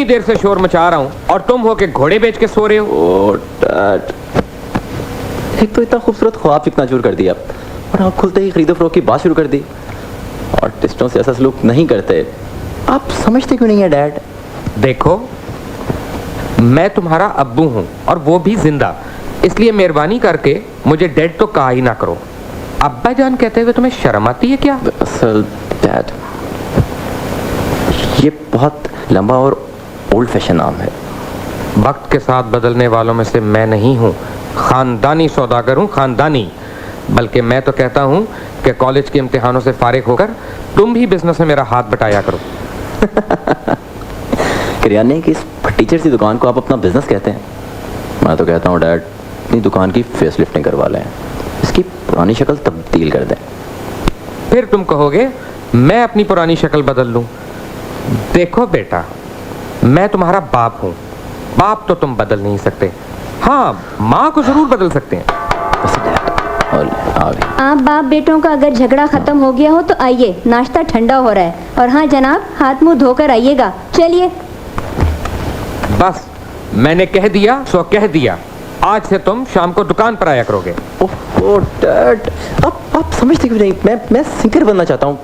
देर से शोर मचा रहा हूँ और तुम हो के घोड़े बेच के सो रहे हो। ओ डैड, एक तो इतना खूबसूरत ख्वाब इतना चूर कर दिया और आँख खुलते ही खरीदो फरोख्त की बात शुरू कर दी। आर्टिस्टों से ऐसा सलूक नहीं करते। आप समझते क्यों नहीं है डैड? देखो, मैं तुम्हारा अब्बू हूँ और वो भी जिंदा, इसलिए मेहरबानी करके मुझे डैड तो कहा ही ना करो। अब्बा जान कहते हुए तुम्हें शर्म आती है क्या? असल डैड, ये बहुत लंबा और ओल्ड फैशन नाम है। वक्त के साथ बदलने वालों में से मैं नहीं हूँ। खानदानी सौदागर हूँ, खानदानी। बल्कि मैं तो कहता हूँ कि कॉलेज के इम्तिहानों से फारिग होकर तुम भी बिजनेस में मेरा हाथ बटाया करो। किराने की इस फटीचर सी दुकान को आप अपना बिजनेस कहते हैं? मैं तो कहता हूँ डैड, अपनी दुकान की फेस लिफ्टिंग करवा लें, इसकी पुरानी शक्ल तब्दील कर दें। फिर तुम कहोगे मैं अपनी पुरानी शक्ल बदल लूं। देखो बेटा, मैं तुम्हारा बाप हूं। बाप तो तुम बदल नहीं सकते, हाँ माँ को जरूर बदल सकते हैं। आप बाप बेटों का अगर झगड़ा खत्म हो गया हो तो आइए, नाश्ता ठंडा हो रहा है। और हाँ जनाब, हाथ मुंह धोकर आइएगा। चलिए। बस मैंने कह दिया सो कह दिया। आज से तुम शाम को दुकान पर आया करोगे। ओह डैड, आप समझते क्यों नहीं? मैं सिंगर बनना चाहता हूँ।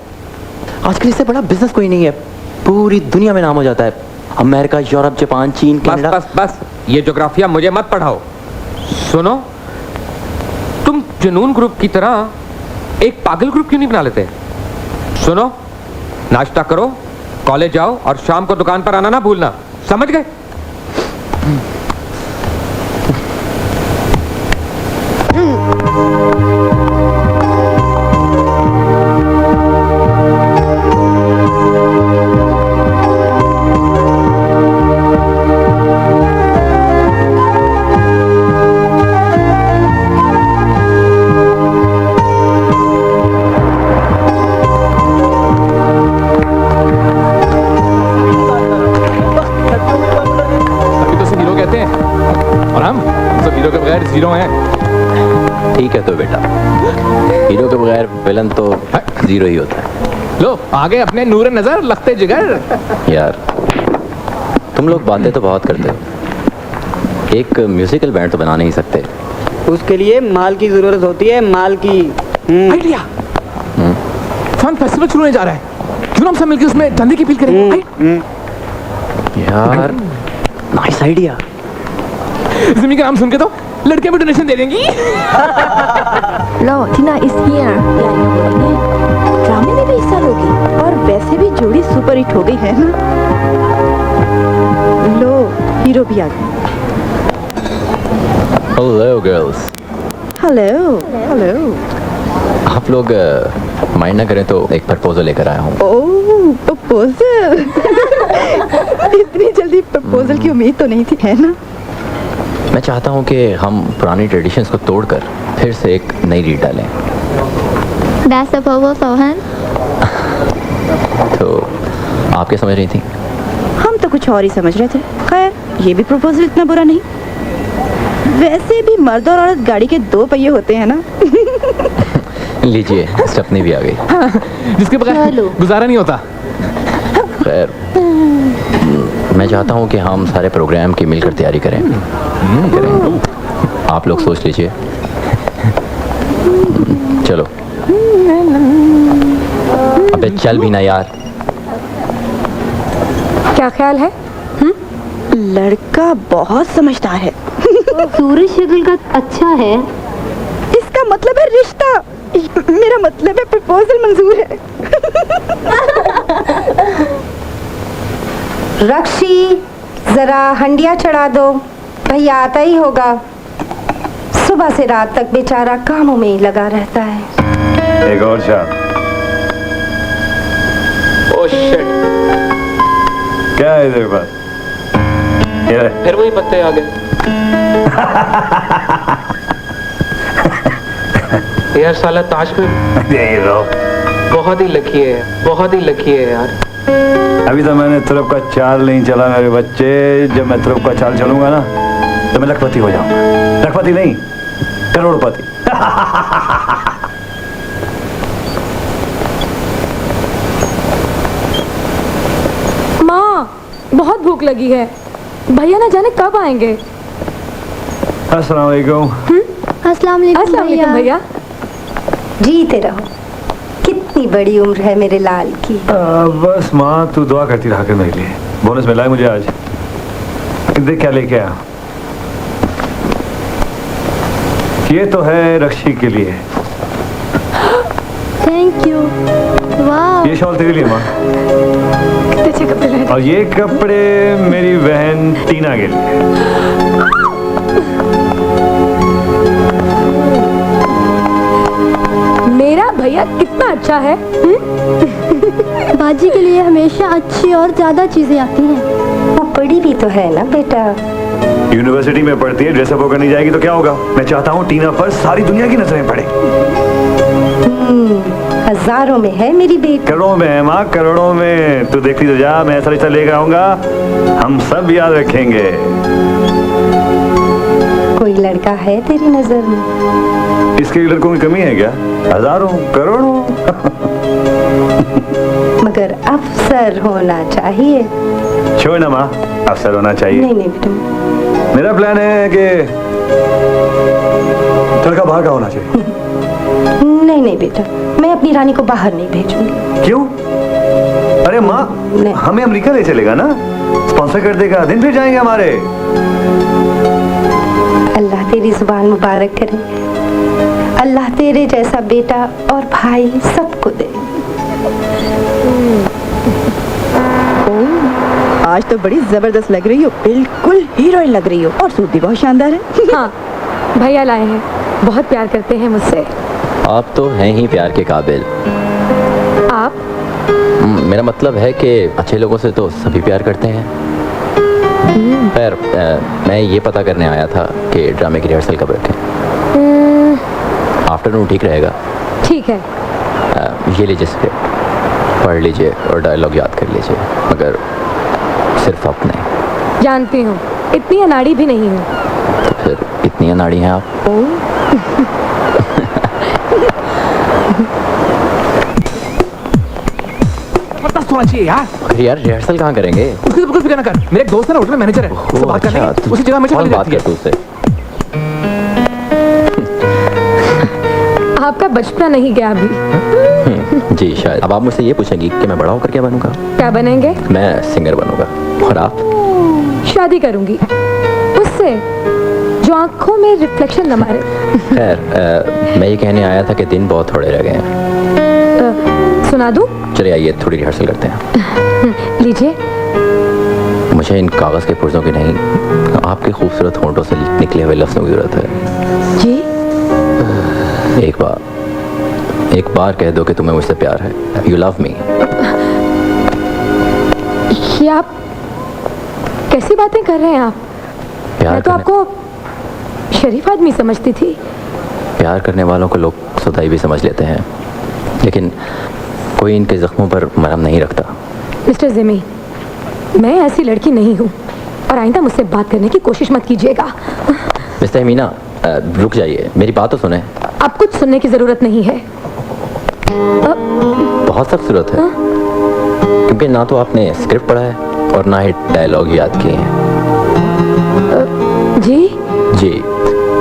आजकल इससे बड़ा बिजनेस कोई नहीं है। पूरी दुनिया में नाम हो जाता है, अमेरिका, यूरोप, जापान, चीन, कनाडा। बस ये ज्योग्राफिया मुझे मत पढ़ाओ। सुनो, तुम जुनून ग्रुप की तरह एक पागल ग्रुप क्यों नहीं बना लेते? सुनो, नाश्ता करो, कॉलेज जाओ और शाम को दुकान पर आना ना भूलना, समझ गए? जीरो हैं। ठीक है तो बेटा, हीरो के बगैर विलन तो जीरो ही होता है। लो आगे अपने नूर नजर लगते जिगर। यार तुम लोग बातें तो बहुत करते हो, एक म्यूजिकल बैंड तो बना नहीं सकते? उसके लिए माल की जरूरत होती है, माल की। आइडिया, फन फेस्टिवल शुरू होने जा रहा है, क्यों ना हम सब मिलकर उसमें धंधे की अपील करें? यार नाइस आइडिया। जिमी का नाम सुन के तो लड़के भी डोनेशन दे देंगी। लो टीना इज हियर। ड्रामे में भी हिस्सा लोगी और वैसे भी जोड़ी सुपर हिट हो गई है ना। लो हीरो भी आ गया। Hello girls. Hello hello. आप लोग माइंड ना करें तो एक प्रपोजल लेकर आया हूँ। ओह प्रपोजल। इतनी जल्दी प्रपोजल की उम्मीद तो नहीं थी, है ना? मैं चाहता हूँ कि हम पुरानी ट्रेडिशंस को तोड़कर फिर से एक नई रीत डालें। That's the proposal, huh? तो आप क्या समझ रही थी? हम तो कुछ और ही समझ रहे थे। खैर ये भी प्रपोजल इतना बुरा नहीं। वैसे भी मर्द और औरत गाड़ी के दो पहिए होते हैं ना। लीजिए स्टेपनी भी आ गई। हाँ, जिसके बगैर गुजारा नहीं होता। खैर मैं चाहता हूँ कि हम सारे प्रोग्राम की मिलकर तैयारी करें। आप लोग सोच लीजिए। चलो। अबे चल भी ना यार। क्या ख्याल है? लड़का बहुत समझदार है। सूरज शक्ल का अच्छा है। इसका मतलब है रिश्ता। मेरा मतलब है प्रपोजल मंजूर है। रक्षी जरा हंडिया चढ़ा दो, भैया आता ही होगा। सुबह से रात तक बेचारा कामों में ही लगा रहता है। एक और शॉट। ओह शिट, क्या है तेरे पास? फिर वही पत्ते आ गए। यार साला ताश में बहुत ही लकी है, बहुत ही लकी है यार। अभी तो मैंने तुरप का चाल नहीं चला मेरे बच्चे। जब मैं तुरप का चाल चलूंगा ना तो मैं लखपति हो जाऊंगा। लखपति नहीं, करोड़पति। माँ बहुत भूख लगी है। भैया ना जाने कब आएंगे। अस्सलाम वालेकुम। अस्सलाम वालेकुम भैया। जीते रहो। कितनी बड़ी उम्र है मेरे लाल की। बस माँ तू दुआ करती रहा कर मेरे लिए। बोनस मिला है मुझे आज। देख क्या लेके आया। ये तो है रक्षी के लिए। Thank you. वाह, ये शॉल तेरे लिए माँ। कितने अच्छे कपड़े लाए। और ये कपड़े मेरी बहन टीना के लिए। मेरा भैया कितना अच्छा है। बाजी के लिए हमेशा अच्छी और ज्यादा चीजें आती हैं। वो बड़ी भी तो है ना बेटा। यूनिवर्सिटी में पढ़ती है, ड्रेसअप होकर नहीं जाएगी तो क्या होगा। मैं चाहता हूँ टीना पर सारी दुनिया की नजरें पड़े। हजारों में है मेरी बेटी। करोड़ों में है माँ, करोड़ों में। तू देखती तो जा, मैं ऐसा रिश्ता लेकर आऊंगा, हम सब याद रखेंगे। कोई लड़का है तेरी नजर में? इसके लड़कों की कमी है क्या? हजारों, करोड़ों। मगर अफसर होना चाहिए। छोड़ ना माँ, अफसर होना चाहिए। नहीं नहीं बेटा, मेरा प्लान है कि लड़का बाहर का होना चाहिए। नहीं नहीं बेटा, मैं अपनी रानी को बाहर नहीं भेजूंगी। क्यों? अरे माँ, हमें अमेरिका ले चलेगा ना, स्पॉन्सर कर देगा, दिन फिर जाएंगे हमारे। अल्लाह तेरी जुबान मुबारक करे। अल्लाह तेरे जैसा बेटा और भाई सबको दे। आज तो बड़ी जबरदस्त लग रही हो, बिल्कुल हीरोइन लग रही हो। और सूट भी बहुत शानदार है। हाँ, भैया लाए हैं। बहुत प्यार करते हैं मुझसे। आप तो हैं ही प्यार के काबिल। आप? मेरा मतलब है कि अच्छे लोगों से तो सभी प्यार करते हैं। खैर, मैं ये पता करने आया था कि ड्रामे की रिहर्सल कब रखें। आफ्टरनून ठीक रहेगा? ठीक है। ये लीजिए स्क्रिप्ट, पढ़ लीजिए और डायलॉग याद कर लीजिए, मगर सिर्फ अपने। जानती हूँ, इतनी अनाड़ी भी नहीं हूँ। तो फिर इतनी अनाड़ी हैं आप? होना चाहिए यार। अरे यार, रिहर्सल कहाँ करेंगे? उसकी तो बिल्कुल फिक्र ना कर। मेरे एक दोस्त है ना, होटल में मैनेजर है, उससे बात करने की, उसी जगह में चली बात जाती कर तू उससे। आपका बचपना नहीं गया अभी। जी शायद। अब आप मुझसे ये पूछेंगी कि मैं बड़ा होकर क्या बनूंगा? क्या बनेंगे? मैं सिंगर बनूंगा। और आप? शादी करूंगी उससे जो आंखों में रिफ्लेक्शन न मारे। खैर, मैं ये कहने आया था कि दिन बहुत थोड़े रह गए हैं। सुना दूं? चलिए आइए, थोड़ी रिहर्सल करते हैं। लीजिए। मुझे इन कागज के पुर्जों की नहीं, आपके खूबसूरत होंठों से निकले हुए लफ्जों की जरूरत है। जी? एक बार कह दो कि तुम्हें मुझसे प्यार है। You love me. ये आप कैसी बातें कर रहे हैं आप? मैं तो आपको शरीफ आदमी समझती थी। प्यार करने वालों को लोग सदाई भी समझ लेते हैं, लेकिन कोई इनके जख्मों पर मरहम नहीं रखता। मिस्टर जिमी, मैं ऐसी लड़की नहीं हूँ और आइंदा मुझसे बात करने की कोशिश मत कीजिएगा। मिस्टर अमीना, रुक जाइए, मेरी बात तो सुने। अब कुछ सुनने की जरूरत नहीं है। बहुत सख्त जरूरत है, क्योंकि ना तो आपने स्क्रिप्ट पढ़ा है और ना ही डायलॉग याद किए हैं। जी? जी,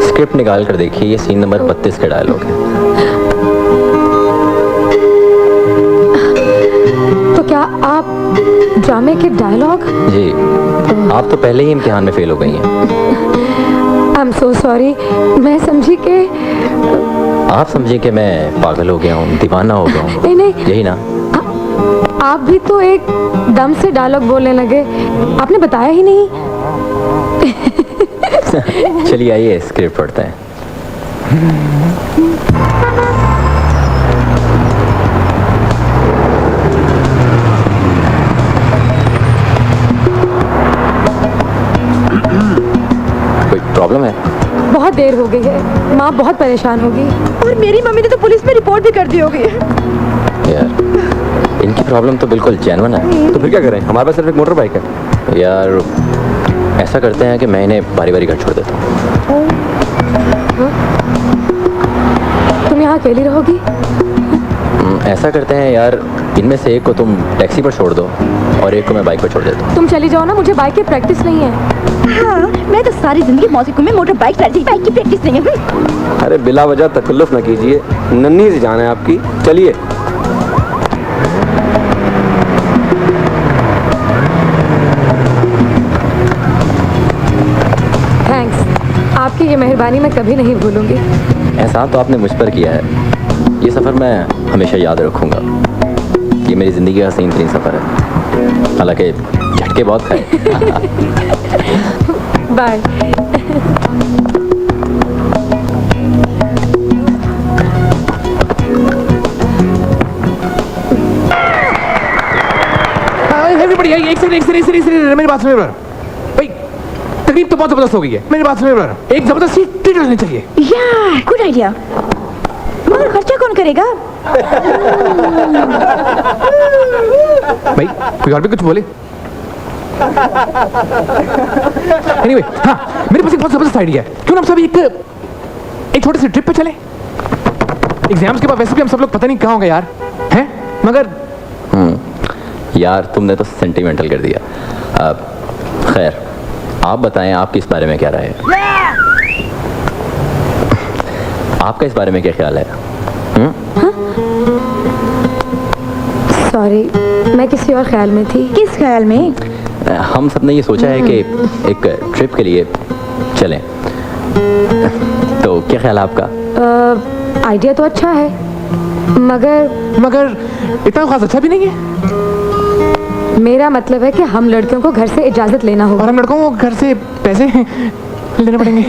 स्क्रिप्ट निकाल कर देखिए, ये सीन नंबर 32 का डायलॉग है। तो क्या आप ड्रामे के डायलॉग? जी, आप तो पहले ही इम्तिहान में फेल हो गई हैं। I am so sorry. मैं समझी कि आप समझे कि मैं पागल हो गया हूँ, दीवाना हो गया हूँ। नहीं नहीं, यही ना? आप भी तो एक दम से डायलॉग बोलने लगे, आपने बताया ही नहीं। चलिए आइए, स्क्रिप्ट पढ़ते हैं। कोई प्रॉब्लम है? बहुत देर हो गई है, माँ बहुत परेशान होगी। और मेरी मम्मी ने तो पुलिस में रिपोर्ट भी कर दी होगी। यार, इनकी प्रॉब्लम तो बिल्कुल जेन्युइन है। तो फिर क्या करें, हमारे पास सिर्फ एक मोटर बाइक है। यार, ऐसा करते हैं कि मैं इन्हें बारी बारी घर छोड़ देता हूँ। तुम यहाँ अकेली रहोगी? ऐसा करते हैं यार, इनमें से एक को तुम टैक्सी पर छोड़ दो और एक को मैं बाइक पर छोड़ देता हूँ। तुम चली जाओ ना, मुझे बाइक की प्रैक्टिस नहीं है। हाँ, मैं तो सारी जिंदगी मौसी को में मोटर बाइक चलाती, बाइक की प्रैक्टिस नहीं है। अरे बिला वजह तकल्लुफ न कीजिए, नन्ही सी जान है आपकी। चलिए। थैंक्स, आपकी ये मेहरबानी मैं कभी नहीं भूलूंगी। एहसान तो आपने मुझ पर किया है। ये सफ़र मैं हमेशा याद रखूँगा। ये मेरी ज़िंदगी का हसीन तरीन सफ़र है, हालांकि झटके बहुत खाए। बाय। एवरीबॉडी एक सेकंड मेरी बात सुनिए ब्रदर। भाई तकलीफ तो बहुत जबरदस्त हो गई है, मेरी बात सुनिए ब्रदर। एक जबरदस्त सी ट्रीट लेनी चाहिए। यार गुड आइडिया, मगर खर्चा कौन करेगा? भाई कोई और भी कुछ बोले? एनीवे, हाँ मेरे पास एक बहुत जबरदस्त आइडिया है। क्यों ना हम सब एक छोटी सी ट्रिप पे चले? एग्जाम्स के बाद वैसे भी हम सब लोग पता नहीं कहाँ होंगे यार, हैं? मगर यार तुमने तो सेंटिमेंटल कर दिया। खैर आप बताएं, आपकी इस बारे में क्या राय है? आपका इस बारे में क्या ख्याल है? सॉरी, मैं किसी और ख्याल में थी। किस ख्याल में? हम सब ने ये सोचा है कि एक ट्रिप के लिए चलें, तो क्या ख्याल है आपका? आइडिया तो अच्छा है, मगर इतना खास अच्छा भी नहीं है। मेरा मतलब है कि हम लड़कियों को घर से इजाजत लेना होगा। और हम लड़कों को घर से पैसे लेने पड़ेंगे।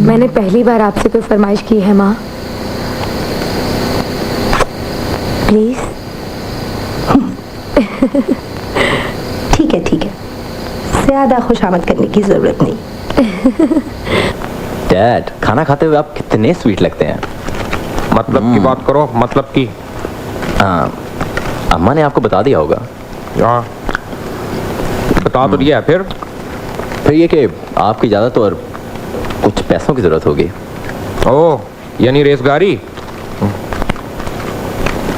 मैंने पहली बार आपसे कोई फरमाइश की है माँ, प्लीज। ठीक है, ज्यादा खुशामद करने की जरूरत नहीं। डैड, खाना खाते हुए आप कितने स्वीट लगते हैं। मतलब की बात करो, मतलब की। हाँ, अम्मा ने आपको बता दिया होगा। हाँ बता तो दिया है। फिर ये कि आपकी इजाज़त और कुछ पैसों की ज़रूरत होगी। ओह, यानी रेस गाड़ी।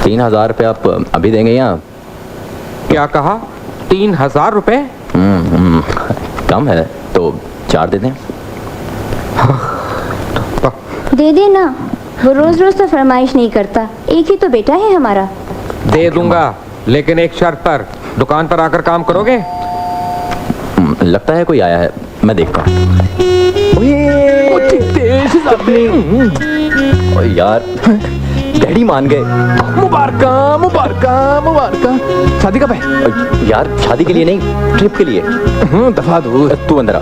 3000 रुपये आप अभी देंगे या? क्या कहा? 3000 रुपये? कम है तो 4 दे दें। दे देना, वो रोज रोज तो फरमाइश नहीं करता, एक ही तो बेटा है हमारा। दे दूंगा, लेकिन एक शर्त पर। दुकान पर आकर काम करोगे? लगता है कोई आया है, मैं देखता हूँ। यार डैडी मान गए। मुबारका। शादी कब है? यार शादी के लिए नहीं, ट्रिप के लिए। दफा दो, तू अंदर आ।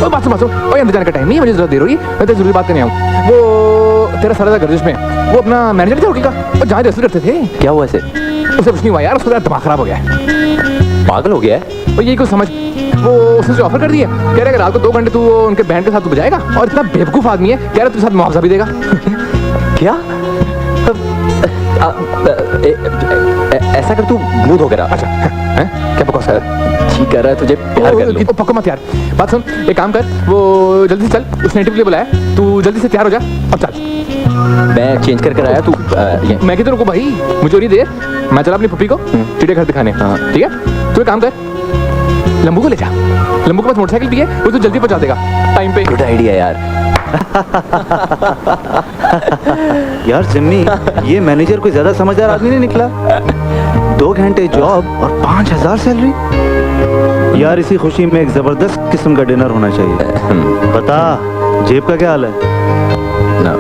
बात सुन, अंदर जाने का टाइम नहीं है, मुझे जरूरत देर हो रही है। मैं तो जरूरी बात करने आऊँ। वो तेरा सारा गर्दिश में वो अपना मैनेजर नहीं था होटल का, वो जहाँ रेस्टोरेंट करते थे। क्या हुआ? ऐसे उसे कुछ नहीं हुआ यार, उसका दिमाग खराब हो गया है। पागल हो गया है? वो यही कुछ समझ, वो उसने ऑफर कर दिया, कह रहा है रात को 2 घंटे तू उनके बैंड के साथ तू बजाएगा, और इतना बेवकूफ आदमी है, कह रहा है तुझे साथ मुआवजा भी देगा। क्या? ऐसा कर, तू मुंह धो कर आ। अच्छा क्या बकवास कर रहा है? ठीक कर रहा है, तुझे प्यार कर लूं। पक्को मत यार। बात सुन, एक काम कर, वो जल्दी से चल, उसने इंटरव्यू के लिए बुलाया, तू जल्दी से तैयार हो जा और चल। मैं चेंज कर आया, तू मैं किधर रुकूं भाई, मुझे हो रही देर, मैं चला अपनी पुप्पी को चिड़ियाघर दिखाने। ठीक है, तू एक काम कर, लंबू को ले जा, लंबू के पास मोटरसाइकिल भी है, वो तो जल्दी पहुंचा देगा टाइम पे। गुड आइडिया यार। यार जिम्मी, ये मैनेजर कोई ज्यादा समझदार आदमी नहीं निकला। 2 घंटे जॉब और 5000 सैलरी। यार इसी खुशी में एक जबरदस्त किस्म का डिनर होना चाहिए। बता, जेब का क्या हाल है? ना,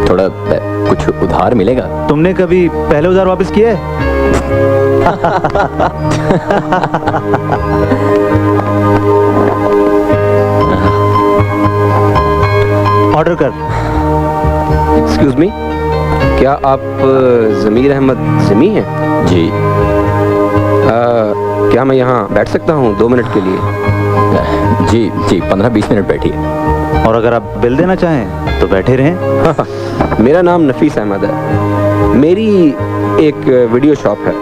थोड़ा कुछ उधार मिलेगा? तुमने कभी पहले उधार वापस किया है? ऑर्डर कर। एक्सक्यूज मी, क्या आप ज़मीर अहमद ज़मी हैं? जी। क्या मैं यहाँ बैठ सकता हूँ 2 मिनट के लिए? जी 15-20 मिनट बैठिए। और अगर आप बिल देना चाहें तो बैठे रहें। मेरा नाम नफीस अहमद है, मेरी एक वीडियो शॉप है,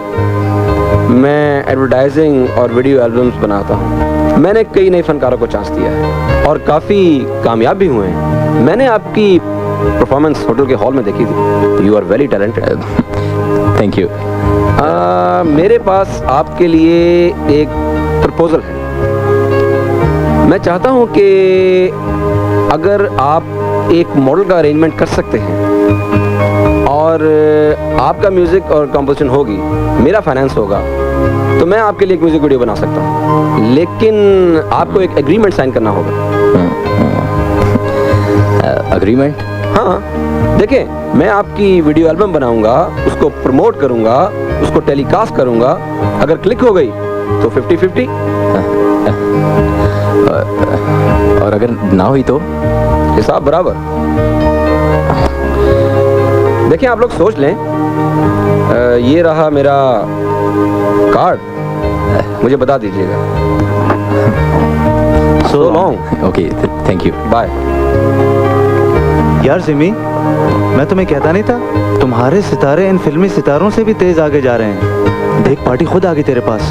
मैं एडवर्टाइजिंग और वीडियो एल्बम्स बनाता हूँ। मैंने कई नए फनकारों को चांस दिया है और काफ़ी कामयाब भी हुए हैं। मैंने आपकी परफॉर्मेंस होटल के हॉल में देखी थी। You are very talented. Thank you. मेरे पास आपके लिए एक प्रपोजल है। मैं चाहता हूं कि अगर आप एक मॉडल का अरेंजमेंट कर सकते हैं और आपका म्यूज़िक और कंपोजिशन होगी, मेरा फाइनेंस होगा, तो मैं आपके लिए एक म्यूज़िक वीडियो बना सकता हूं। लेकिन आपको एक एग्रीमेंट साइन करना होगा। एग्रीमेंट? हाँ, देखिए, मैं आपकी वीडियो एल्बम बनाऊंगा, उसको प्रमोट करूंगा, उसको टेलीकास्ट करूंगा। अगर क्लिक हो गई तो 50-50। और अगर ना हुई तो हिसाब बराबर। देखिए, आप लोग सोच लें। ये रहा मेरा कार्ड, मुझे बता दीजिएगा। So long. Okay, thank you, bye. यार जिमी, मैं तुम्हें कहता नहीं था, तुम्हारे सितारे इन फिल्मी सितारों से भी तेज आगे जा रहे हैं। देख, पार्टी खुद आ गई तेरे पास।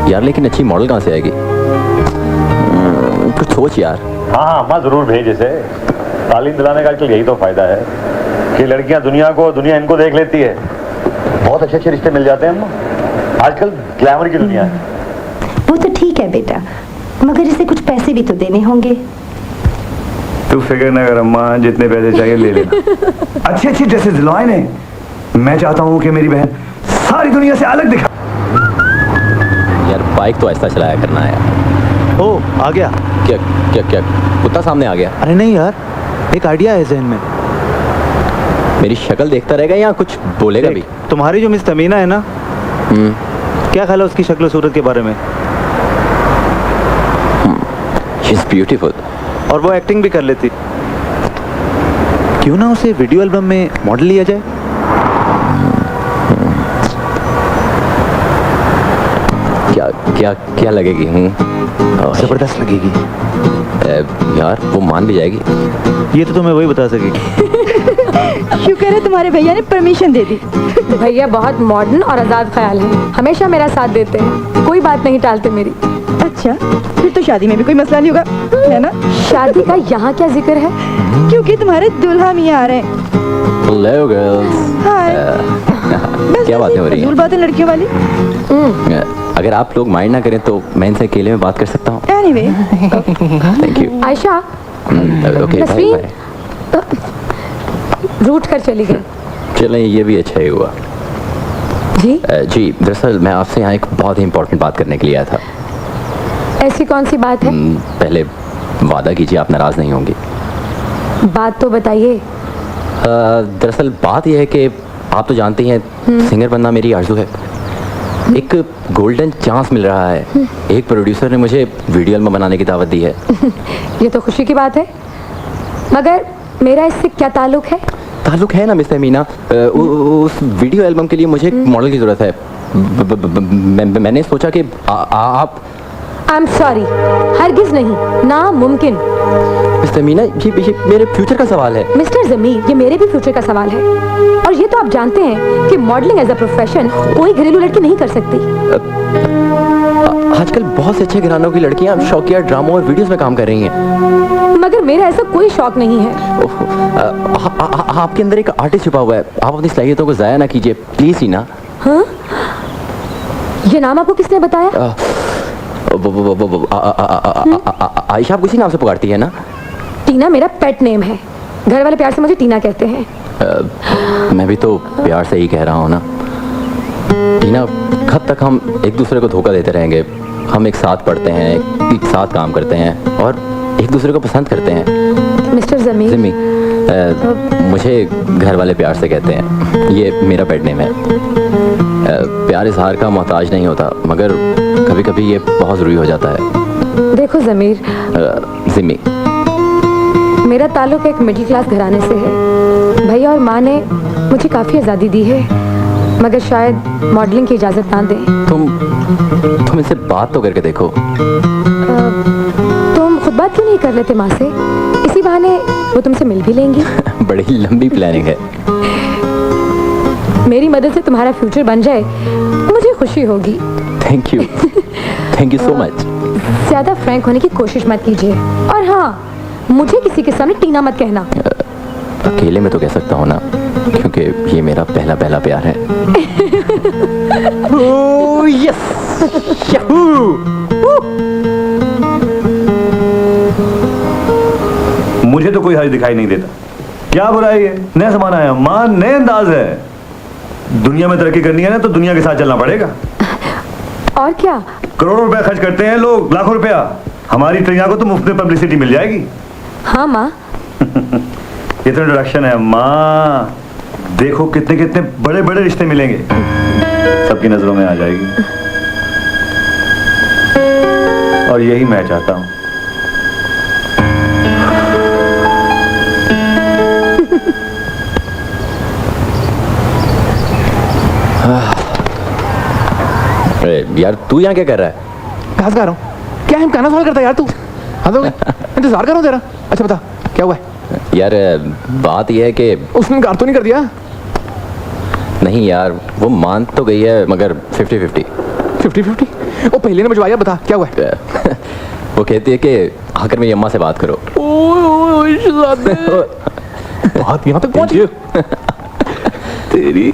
यार लेकिन अच्छी मॉडल कहाँ से आएगी? कुछ सोच यार। हाँ, अम्मा जरूर भेज इसे। तालीम दिलाने का आजकल यही तो फायदा है कि लड़कियां दुनिया इनको देख लेती है। बहुत अच्छे अच्छे रिश्ते मिल जाते हैं अम्मा। आजकल ग्लैमर की दुनिया है। वो तो ठीक है बेटा, मगर इसे कुछ पैसे भी तो देने होंगे। तू फिक्र न कर अम्मा, जितने पैसे चाहिए ले लेना। अच्छी अच्छी ड्रेसेस दिलवाए ने। मैं चाहता हूँ कि मेरी बहन सारी दुनिया से अलग दिखा। यार बाइक तो ऐसा चलाया करना है यार। ओ, आ गया। क्या क्या क्या कुत्ता सामने आ गया? अरे नहीं यार, एक आइडिया है जहन में। मेरी शक्ल देखता रहेगा या कुछ बोलेगा भी? तुम्हारी जो मिस तमीना है ना, क्या ख्याल है उसकी शक्ल सूरत के बारे में? शी इज ब्यूटीफुल और वो एक्टिंग भी कर लेती। क्यों ना उसे वीडियो एल्बम में मॉडल लिया जाए? क्या क्या क्या लगेगी? जबरदस्त लगेगी यार, वो मान भी जाएगी। ये तो तुम्हें वही बता सकेगी। शुक्र है तुम्हारे भैया ने परमिशन दे दी। भैया बहुत मॉडर्न और आजाद ख्याल है, हमेशा मेरा साथ देते हैं, कोई बात नहीं टालते मेरी। अच्छा, फिर तो शादी में भी कोई मसला नहीं होगा, है ना? शादी का यहाँ क्या जिक्र है? क्योंकि तुम्हारे दुल्हा मियां आ रहे हैं। Hello girls. हाय। क्या बातें हो रही हैं? बातें लड़कियों वाली। अगर आप लोग माइंड ना करें तो मैं इनसे अकेले में बात कर सकता हूँ। Anyway, thank you. Ayesha, okay, Nasreen रूठ कर चली गई। चलें, ये भी अच्छा ही हुआ। जी जी, दरअसल मैं आपसे यहाँ एक बहुत ही इम्पोर्टेंट बात करने के लिए आया था। ऐसी कौन सी बात है? पहले वादा कीजिए आप नाराज नहीं होंगी। बात तो बताइए। दरअसल बात यह है कि आप तो जानते ही हैं, सिंगर बनना मेरी आरज़ू है। एक गोल्डन चांस मिल रहा है। एक प्रोड्यूसर ने मुझे वीडियो एल्बम बनाने की दावत दी है। ये तो खुशी की बात है, मगर मेरा इससे क्या ताल्लुक है? ताल्लुक है ना मिस मीना, उस वीडियो एल्बम के लिए मुझे एक मॉडल की ज़रूरत है। मैंने सोचा कि आप। आई एम सॉरी, हरगिज नहीं, नामुमकिन। मिस्टर मीना, ये मेरे फ्यूचर का सवाल है। मिस्टर जमीर, ये मेरे भी फ्यूचर का सवाल है। और ये तो आप जानते हैं कि मॉडलिंग एज अ प्रोफेशन कोई घरेलू लड़की नहीं कर सकती। आजकल बहुत से अच्छे घरानों की लड़कियां शौकिया ड्रामों और वीडियोस में काम कर रही हैं। मगर मेरा ऐसा कोई शौक नहीं है। आपके अंदर एक आर्टिस्ट छुपा हुआ है। आप अपनी सलाहियतों को जाया ना कीजिए प्लीज ही ना। हाँ? ये नाम आपको किसने बताया? आयशा आप किसी नाम से पुकारती है ना? टीना मेरा पेट नेम है, घर वाले प्यार से मुझे टीना कहते हैं। मैं भी तो प्यार से ही कह रहा हूँ ना टीना। कब तक हम एक दूसरे को धोखा देते रहेंगे? हम एक साथ पढ़ते हैं, एक साथ काम करते हैं और एक दूसरे को पसंद करते हैं। मिस्टर जमीर, जिमी, मुझे घर वाले प्यार से कहते हैं। ये मेरा पेट नेम है। प्यार इजहार का मोहताज नहीं होता, मगर कभी कभी ये बहुत ज़रूरी हो जाता है। देखो जमीर, जिमी, मेरा ताल्लुक एक मिडिल क्लास घराने से है। भैया और माँ ने मुझे काफ़ी आज़ादी दी है, मगर शायद मॉडलिंग की इजाज़त ना दें। तुम इनसे बात तो करके देखो। तुम खुद बात क्यों नहीं कर लेते माँ से? इसी बहाने वो तुमसे मिल भी लेंगी। बड़ी लंबी प्लानिंग है। मेरी मदद से तुम्हारा फ्यूचर बन जाए, मुझे खुशी होगी। Thank you so much. ज्यादा फ्रैंक होने की कोशिश मत कीजिए, और हाँ, मुझे किसी के सामने टीना मत कहना। अकेले में तो कह सकता हूँ ना, क्योंकि ये मेरा पहला प्यार है। ओह यस, मुझे तो कोई हर्ज दिखाई नहीं देता। क्या बुराई है, नया जमाना है अम्मा, नए अंदाज है। दुनिया में तरक्की करनी है ना तो दुनिया के साथ चलना पड़ेगा। और क्या, करोड़ों रुपया खर्च करते हैं लोग, लाखों रुपया। हमारी ट्रेना को तो मुफ्त में पब्लिसिटी मिल जाएगी। हाँ माँ। ये तो इंट्रोडक्शन है माँ, देखो कितने कितने बड़े बड़े रिश्ते मिलेंगे, सबकी नजरों में आ जाएगी। और यही मैं चाहता हूँ। यार तू यहाँ क्या कर रहा है? घास खा रहा हूँ। क्या है, कहना सवाल करता है यार तू? हाँ तो इंतजार कर रहा हूँ तेरा। अच्छा बता क्या हुआ है? यार बात यह है कि उसने गार तो नहीं कर दिया? नहीं यार, वो मान तो गई है मगर 50-50। 50-50? वो पहले ने मुझे बता क्या हुआ है? वो कहती है कि आखिर में अम्मा से बात करो। बात यहाँ तक पहुंच गई तेरी।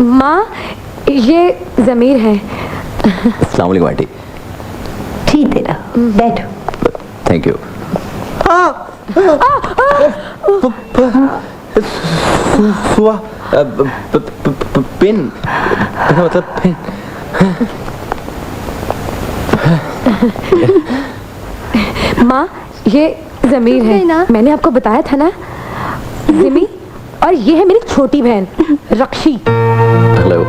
माँ, ये ज़मीर है। अस्सलाम वालेकुम आंटी। ठीक है, बैठो। Thank you. पिन मतलब पिन। माँ, ये ज़मीर है ना, मैंने आपको बताया था ना। जिमी, और ये है मेरी छोटी बहन रक्षी। हेलो,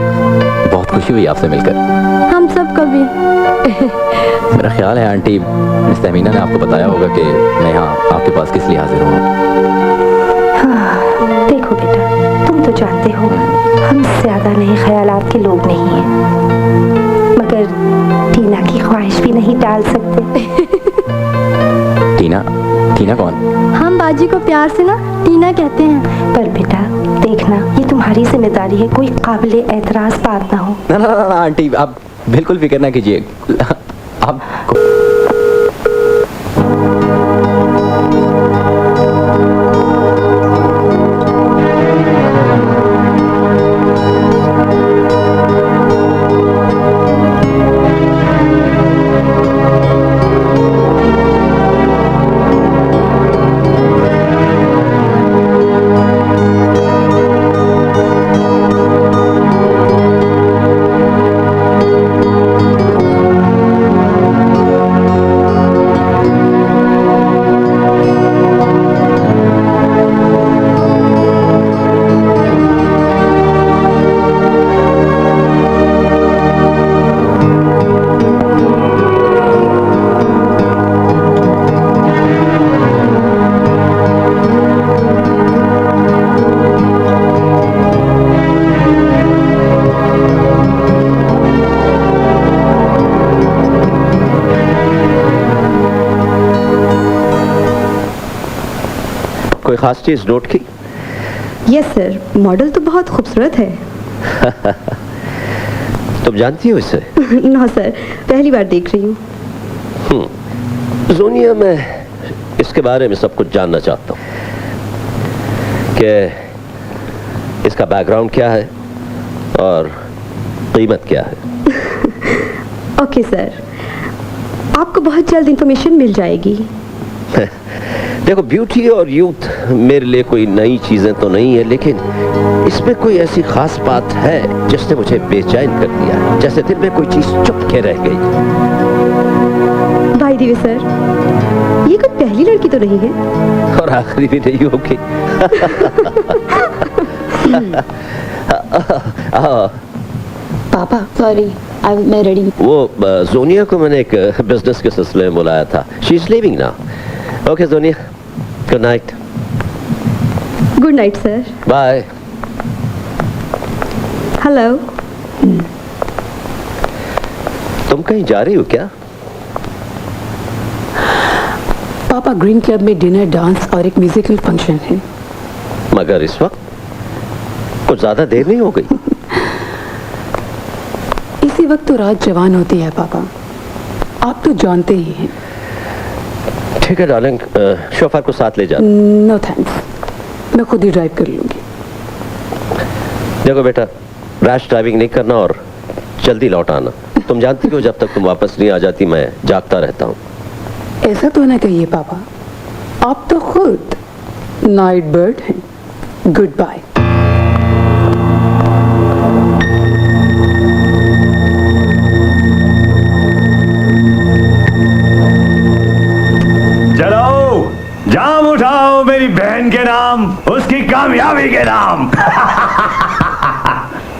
बहुत खुशी हुई आपसे मिलकर। हम सब कभी। मेरा ख्याल है आंटी मिस तहमीना ने आपको बताया होगा कि मैं यहाँ आपके पास किस लिए हाजिर हूँ। हाँ, देखो बेटा, तुम तो जानते हो हम ज्यादा नए ख्यालात के लोग नहीं हैं, मगर टीना की ख्वाहिश भी नहीं टाल सकते। टीना कौन? हम बाजी को प्यार से ना टीना कहते हैं। पर बेटा देखना, ये तुम्हारी जिम्मेदारी है, कोई काबिले एतराज बात ना हो। ना आंटी, आप बिल्कुल फिक्र ना कीजिए। आप कोई खास चीज नोट की? यस सर, मॉडल तो बहुत खूबसूरत है। तुम जानती हो इसे? नो सर, पहली बार देख रही हूँ। जोनिया, मैं इसके बारे में सब कुछ जानना चाहता हूँ कि इसका बैकग्राउंड क्या है और कीमत क्या है। ओके सर, आपको बहुत जल्द इंफॉर्मेशन मिल जाएगी। देखो, ब्यूटी और यूथ मेरे लिए कोई नई चीजें तो नहीं है, लेकिन इसमें कोई ऐसी खास बात है जिसने मुझे बेचैन कर दिया है, जैसे दिल में कोई चीज चुप के रह गई। बाय द वे सर, ये कोई पहली लड़की तो नहीं है? और आखिरी भी नहीं होगी। पापा सॉरी, मैं रेडी। वो जोनिया को मैंने एक बिजनेस के सिलसिले में बुलाया था। She is living now. Okay जोनिया, good night. Good night sir. Bye. Hello. तुम कहीं जा रही हो क्या? पापा, ग्रीन क्लब में डिनर, डांस और एक म्यूजिकल फंक्शन है। मगर इस वक्त? कुछ ज्यादा देर नहीं हो गई? इसी वक्त तो रात जवान होती है पापा, आप तो जानते ही हैं। ठीक है डार्लिंग, शोफर को साथ ले जा। नो थैंक्स, मैं खुद ही ड्राइव कर लूंगी। देखो बेटा, रैश ड्राइविंग नहीं करना और जल्दी लौट आना। तुम जानती हो जब तक तुम वापस नहीं आ जाती मैं जागता रहता हूँ। ऐसा तो ना कहिए पापा, आप तो खुद नाइट बर्ड हैं। Good bye. चलो जाम उठाओ मेरी बहन के नाम, उसकी कामयाबी के नाम।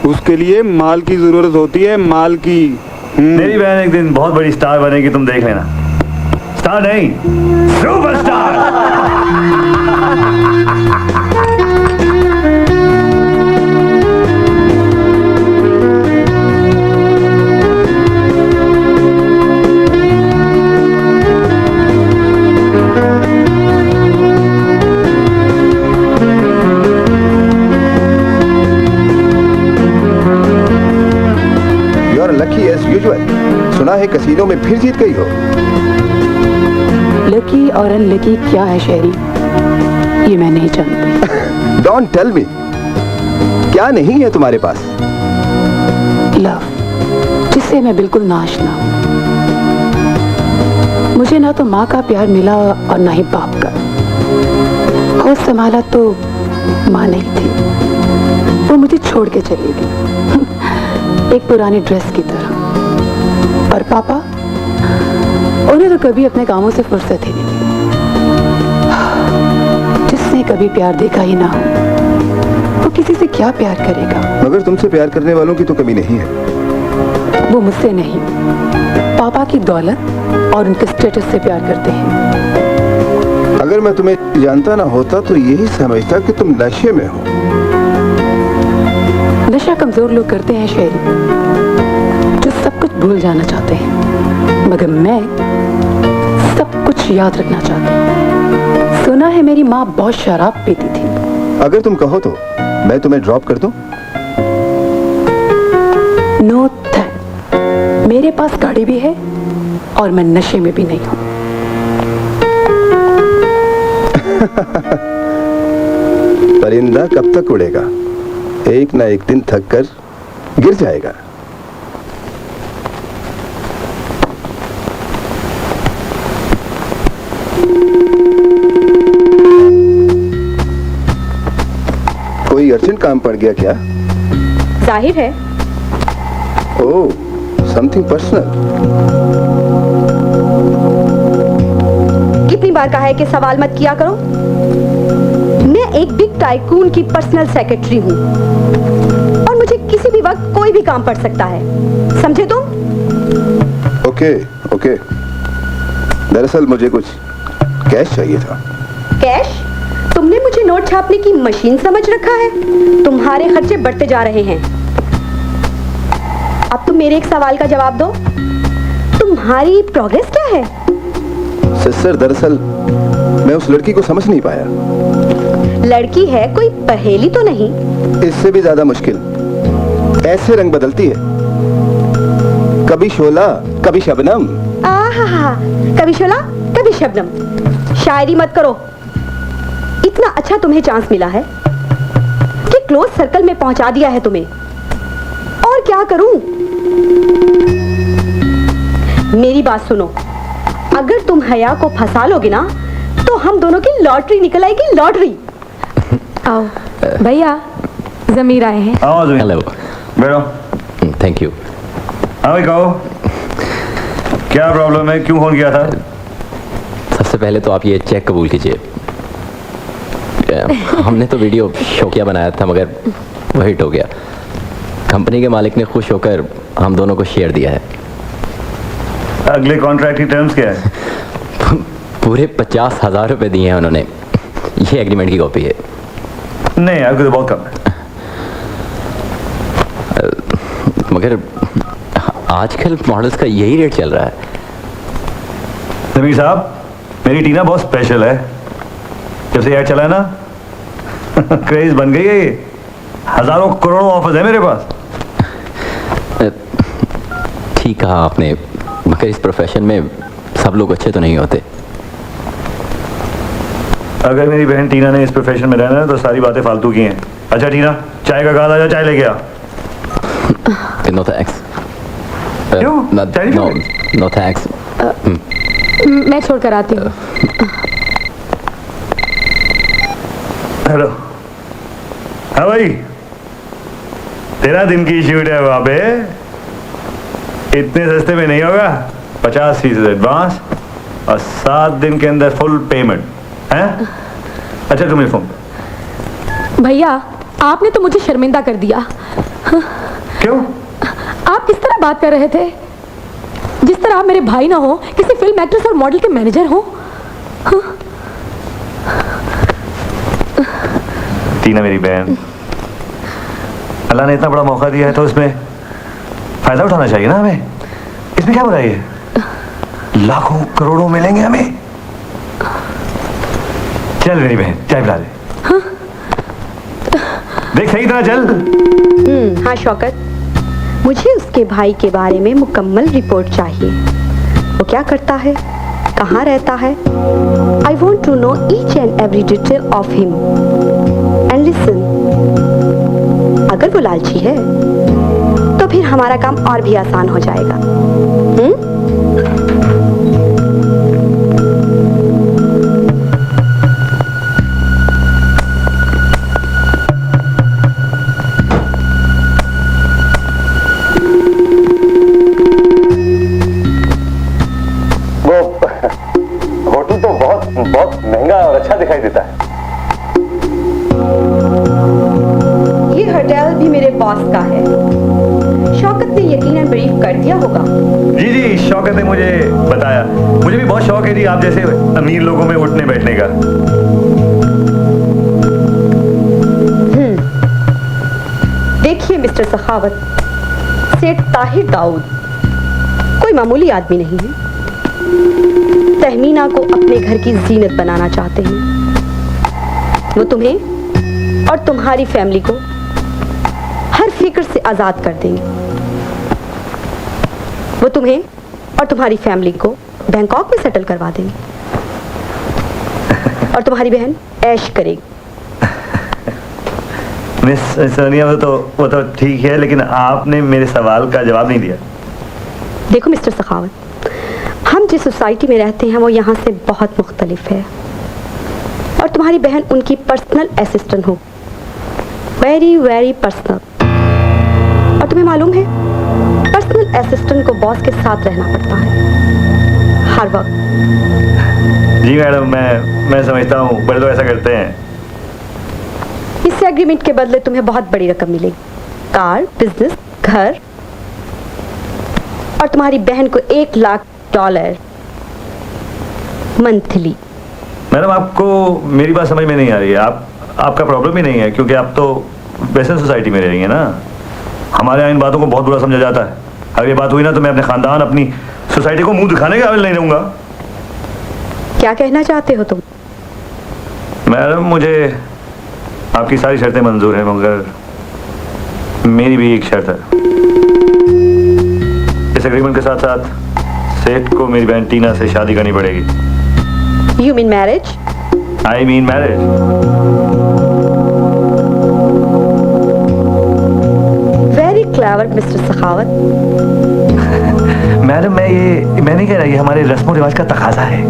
उसके लिए माल की जरूरत होती है, माल की। मेरी बहन एक दिन बहुत बड़ी स्टार बनेगी, तुम देख लेना। स्टार नहीं, सुपरस्टार। Lucky as usual. सुना है कसीनो में फिर जीत गई हो। लकी और अनलकी क्या है शेरी, ये मैं नहीं जानती। डोंट टेल मी, क्या नहीं है तुम्हारे पास? लव, जिससे मैं बिल्कुल नाशना हूं। मुझे ना तो माँ का प्यार मिला और ना ही बाप का। होश संभाला तो माँ नहीं थी, वो मुझे छोड़ के चली गई एक पुरानी ड्रेस की तरह। और पापा, उन्हें तो कभी अपने कामों से फुर्सत ही नहीं। जिसने कभी प्यार देखा ही ना हो, वो किसी से क्या प्यार करेगा? मगर तुमसे प्यार करने वालों की तो कमी नहीं है। वो मुझसे नहीं, पापा की दौलत और उनके स्टेटस से प्यार करते हैं। अगर मैं तुम्हें जानता ना होता तो यही समझता कि तुम नशे में हो। नशा कमजोर लोग करते हैं शेरी, जो सब कुछ भूल जाना चाहते हैं, मगर मैं सब कुछ याद रखना चाहती हूँ। सुना है मेरी माँ बहुत शराब पीती थी। अगर तुम कहो तो मैं तुम्हें ड्रॉप कर दूं? नो थैंक, मेरे पास गाड़ी भी है और मैं नशे में भी नहीं हूँ। परिंदा कब तक उड़ेगा? एक ना एक दिन थक कर गिर जाएगा। कोई अर्जेंट काम पड़ गया क्या? जाहिर है। ओह, समथिंग पर्सनल। कितनी बार कहा है कि सवाल मत किया करो। मैं एक बिग टाइकून की पर्सनल सेक्रेटरी हूँ और मुझे किसी भी वक्त कोई भी काम पड़ सकता है, समझे तुम? ओके ओके, दरअसल मुझे कुछ कैश चाहिए था। कैश? तुमने मुझे नोट छापने की मशीन समझ रखा है? तुम्हारे खर्चे बढ़ते जा रहे हैं। अब तुम मेरे एक सवाल का जवाब दो, तुम्हारी प्रोग्रेस क्या है? सिस्टर, दरअसल मैं उस लड़की को समझ नहीं पाया। लड़की है, कोई पहेली तो नहीं? इससे भी ज्यादा मुश्किल। ऐसे रंग बदलती है, कभी शोला कभी शबनम। आहा, कभी शोला कभी शबनम। शायरी मत करो। इतना अच्छा तुम्हें चांस मिला है कि क्लोज सर्कल में पहुंचा दिया है तुम्हें। और क्या करूं? मेरी बात सुनो, अगर तुम हया को फंसा लोगे ना तो हम दोनों की लॉटरी निकल आएगी, लॉटरी। आओ भैया, जमीर आए हैं। हेलो। बैठो। Thank you. हाँ भाई कहो, क्या प्रॉब्लम है, क्यों फोन किया था? सबसे पहले तो आप ये चेक कबूल कीजिए। हमने तो वीडियो शौकिया बनाया था मगर वो हिट हो गया। कंपनी के मालिक ने खुश होकर हम दोनों को शेयर दिया है। अगले कॉन्ट्रैक्ट की टर्म्स क्या है? पूरे 50,000 रुपए दिए हैं उन्होंने। ये एग्रीमेंट की कॉपी है। नहीं, आपको तो बहुत कम है। मगर आजकल मॉडल्स का यही रेट चल रहा है। जमीर साहब, मेरी टीना बहुत स्पेशल है। जब से ऐड चला है ना, क्रेज बन गई है ये। हजारों करोड़ों ऑफर्स है मेरे पास। ठीक कहा आपने, मगर इस प्रोफेशन में सब लोग अच्छे तो नहीं होते। अगर मेरी बहन टीना ने इस प्रोफेशन में रहना है तो सारी बातें फालतू की हैं। अच्छा टीना, चाय का गाल आजा, चाय लेके आ। No thanks. क्यों? No thanks. मैं छोड़कर आती हूँ। हेलो। हाँ भाई, 13 दिन की शूट है वहां पे, इतने सस्ते में नहीं होगा। 50% एडवांस और 7 दिन के अंदर फुल पेमेंट है। अच्छा तुम्हें फोन। भैया, आपने तो मुझे शर्मिंदा कर दिया। क्यों? आप किस तरह बात कर रहे थे, जिस तरह आप मेरे भाई ना हो, किसी फिल्म एक्ट्रेस और मॉडल के मैनेजर हो। टीना मेरी बहन, अल्लाह ने इतना बड़ा मौका दिया है तो इसमें फायदा उठाना चाहिए ना हमें। इसमें क्या बुराई है? लाखों करोड़ों मिलेंगे हमें। चल मेरी बहन, चाय पिला दे। देख सही तरह चल। हाँ शौकत, मुझे उसके भाई के बारे में मुकम्मल रिपोर्ट चाहिए। वो क्या करता है, कहाँ रहता है। I want to know each and every detail of him. And listen, अगर वो लालची है तो फिर हमारा काम और भी आसान हो जाएगा। होटल तो बहुत महंगा और अच्छा दिखाई देता है। ये होटल भी मेरे बॉस का है। शौकत ने यकीनन ब्रीफ कर दिया होगा। जी जी, शौकत ने मुझे बताया। मुझे भी बहुत शौक है जी आप जैसे अमीर लोगों में उठने बैठने का। देखिए मिस्टर सखावत, सेठ ताहिर दाऊद कोई मामूली आदमी नहीं है। तहमीना को अपने घर की जीनत बनाना चाहते हैं। वो तुम्हें और तुम्हारी फैमिली को हर फिक्र से आजाद कर देंगे। वो तुम्हें और तुम्हारी फैमिली को बैंकॉक में सेटल करवा देंगे और तुम्हारी बहन ऐश करेगी। मिस सोनिया, वो तो ठीक है, लेकिन आपने मेरे सवाल का जवाब नहीं दिया। देखो मिस्टर सखावत, हम जिस सोसाइटी में रहते हैं वो यहाँ से बहुत मुख्तलिफ है और तुम्हारी बहन उनकी पर्सनल असिस्टेंट हो। Very very personal. और तुम्हें मालूम है, पर्सनल असिस्टेंट को बॉस के साथ रहना पड़ता है हर वक्त। जी मैडम, मैं समझता हूँ, बड़े लोग ऐसा करते हैं। इस एग्रीमेंट के बदले तुम्हें बहुत बड़ी रकम मिलेगी, कार, बिजनेस, घर, और तुम्हारी बहन को $1 लाख मंथली। मैडम, आपको मेरी बात समझ में नहीं आ रही है। आपका प्रॉब्लम ही नहीं है, क्योंकि आप तो वेस्टर्न सोसाइटी में रह रही हैं ना। हमारे यहाँ इन बातों को बहुत बुरा समझा जाता है। अगर ये बात हुई ना तो मैं अपने खानदान, अपनी सोसाइटी को मुंह दिखाने के काबिल नहीं रहूंगा। क्या कहना चाहते हो तुम? मैडम, मुझे आपकी सारी शर्तें मंजूर हैं, मगर मेरी भी एक शर्त है। इस एग्रीमेंट के साथ साथ सेठ को मेरी बहन टीना से शादी करनी पड़ेगी। You mean marriage? I mean marriage. Very clever, Mr. Sakhawat. Madam, मैं नहीं कह रहा, ये हमारे रस्मो रिवाज का तकाजा है।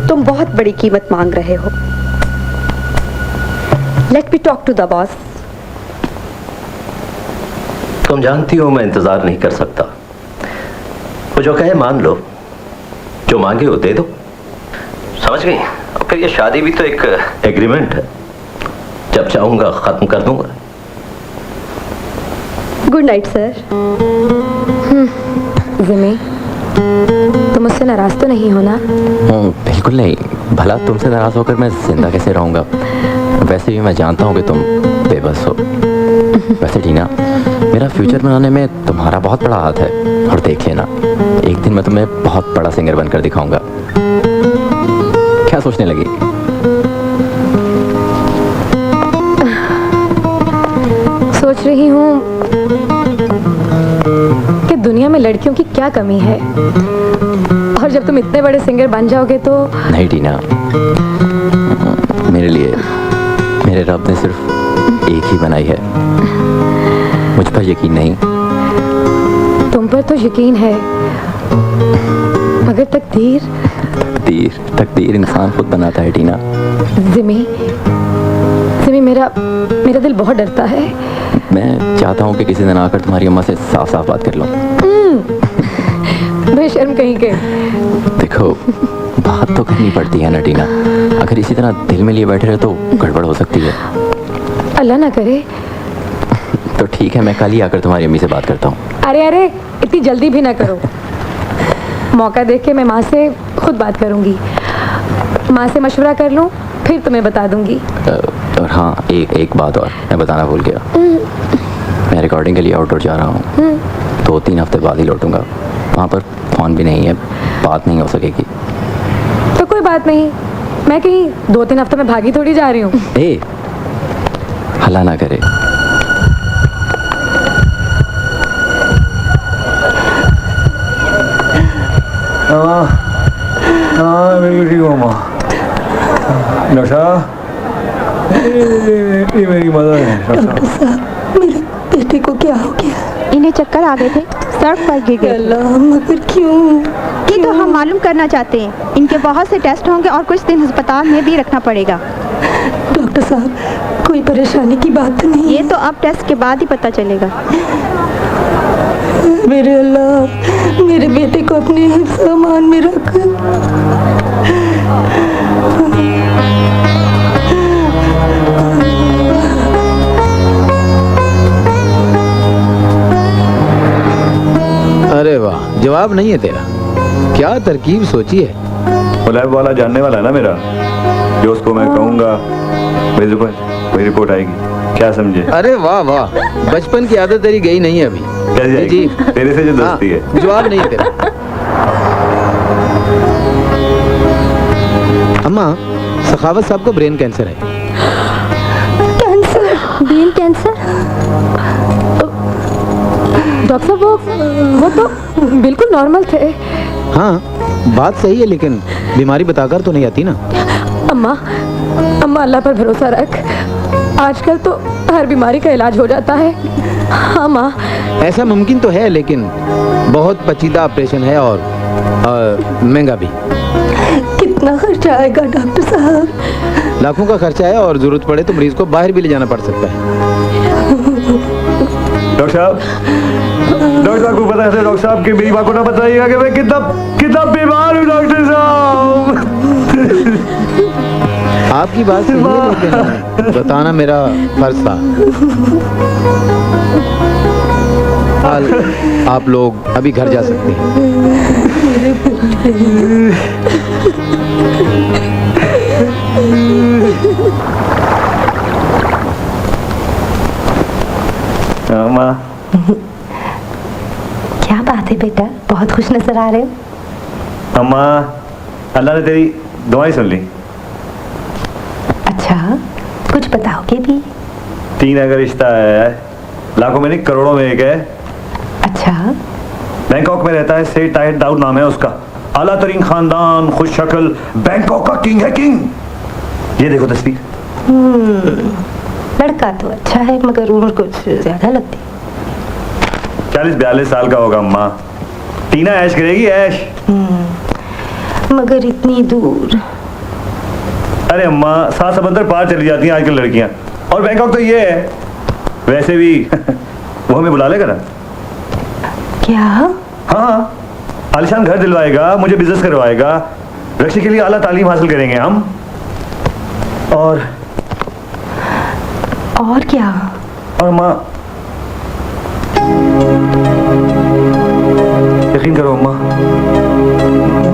तुम बहुत बड़ी कीमत मांग रहे हो। Let me talk to the boss. तुम जानती हो मैं इंतजार नहीं कर सकता। वो जो कहे मान लो, जो मांगे वो दे दो। समझ गई? और फिर ये शादी भी तो एक एग्रीमेंट है, जब चाहूंगा खत्म कर दूंगा। Good night sir. जिमी, तुम मुझसे नाराज तो नहीं हो ना? बिल्कुल नहीं। भला तुमसे नाराज होकर मैं जिंदा कैसे रहूंगा? वैसे भी मैं जानता हूँ कि तुम बेबस हो। वैसे टीना, मेरा फ्यूचर बनाने में तुम्हारा बहुत बड़ा हाथ है। और देख लेना, एक दिन मैं तुम्हें बहुत बड़ा सिंगर बनकर दिखाऊंगा। क्या सोचने लगी? रही हूँ कि दुनिया में लड़कियों की क्या कमी है, और जब तुम इतने बड़े सिंगर बन जाओगे तो। नहीं टीना, मेरे लिए मेरे रब ने सिर्फ एक ही बनाई है, मुझ पर यकीन नहीं। तुम पर तो यकीन है, मगर तकदीर इंसान खुद बनाता है टीना। जिमी मेरा दिल बहुत डरता है। मैं चाहता हूँ कि किसी दिन आकर तुम्हारी अम्मा से साफ साफ बात कर लूँ। बेशर्म कहीं के। देखो, बात तो करनी पड़ती है ना टीना, अगर इसी तरह दिल में लिए बैठे रहे तो गड़बड़ हो सकती है। अल्लाह ना करे। तो ठीक है, मैं कल ही आकर तुम्हारी अम्मी से बात करता हूँ। अरे इतनी जल्दी भी ना करो। मौका देख के मैं माँ से खुद बात करूँगी, माँ से मशवरा कर लूँ, फिर तुम्हें बता दूँगी। और हाँ, एक बात और मैं बताना भूल गया। मैं रिकॉर्डिंग के लिए आउटडोर जा रहा हूँ, 2-3 हफ्ते बाद ही लौटूंगा। वहाँ पर फ़ोन भी नहीं है, बात नहीं हो सकेगी। तो कोई बात नहीं, मैं कहीं 2-3 हफ्ते में भागी थोड़ी जा रही हूँ। हल्ला ना करे। मेरी ठीक हो माँ। नशा ये मेरी मदद है। डॉक्टर साहब, मेरे बेटे को क्या हो गया? इन्हें चक्कर आ गए थे, सड़क पर गिर गए। मगर क्यों? ये तो हम मालूम करना चाहते हैं। इनके बहुत से टेस्ट होंगे और कुछ दिन अस्पताल में भी रखना पड़ेगा। डॉक्टर साहब, कोई परेशानी की बात नहीं? ये तो अब टेस्ट के बाद ही पता चलेगा। मेरे अल्लाह, मेरे बेटे को अपने हिफ्ज़ अमान में रख। अरे वाह, जवाब नहीं है तेरा। क्या तरकीब सोची है? लैब वाला जानने वाला है ना मेरा, जो उसको मैं कहूँगा वही रिपोर्ट आएगी। क्या समझे? अरे वाह वाह, बचपन की आदत तेरी गई नहीं है अभी। कैसे जी, तेरे से जो दोस्ती है। जवाब नहीं है तेरा। अम्मा, सखावत साहब को ब्रेन कैंसर है। Brain cancer? डॉक्टर साहब, वो तो बिल्कुल नॉर्मल थे। हाँ, बात सही है, लेकिन बीमारी बताकर तो नहीं आती ना। अम्मा अल्लाह पर भरोसा रख, आजकल तो हर बीमारी का इलाज हो जाता है। हाँ माँ, ऐसा मुमकिन तो है, लेकिन बहुत पेचीदा ऑपरेशन है और महंगा भी। कितना खर्चा आएगा डॉक्टर साहब? लाखों का खर्चा है और जरूरत पड़े तो मरीज को बाहर भी ले जाना पड़ सकता है। डॉक्टर साहब को पता है डॉक्टर साहब की मेरी माँ को ना बताइएगा कि मैं कितना बीमार हूँ डॉक्टर साहब। आपकी बात सही है, लेकिन बताना मेरा फर्ज था। आप लोग अभी घर जा सकते हैं। माँ, क्या बात है बेटा, बहुत खुश नजर आ रहे हो। अम्मा, अल्लाह ने तेरी दुआएं सुन ली। अच्छा, कुछ बताओगे भी? 3 का रिश्ता है, लाखों में नहीं करोड़ों में एक है। अच्छा, बैंकॉक में रहता है, सेठ ताहिर दाऊद नाम है उसका। आला तरीन खानदान, खुश शक्ल, बैंकॉक का किंग है, किंग। ये देखो तस्वीर। लड़का तो अच्छा है, मगर उम्र कुछ ज्यादा लगती। 40-42 साल का होगा अम्मा। टीना ऐश करेगी, ऐश। मगर इतनी दूर। अरे अम्मा, 7 समंदर पार चली जाती हैं आजकल लड़कियां, और बैंकॉक तो ये है। वैसे भी वो हमें बुला लेगा ना। क्या? हाँ, आलिशान घर दिलवाएगा, मुझे बिजनेस करवाएगा, रक्षी के लिए आला तालीम हासिल करेंगे हम। और क्या? और माँ, यकीन करो अम्मा,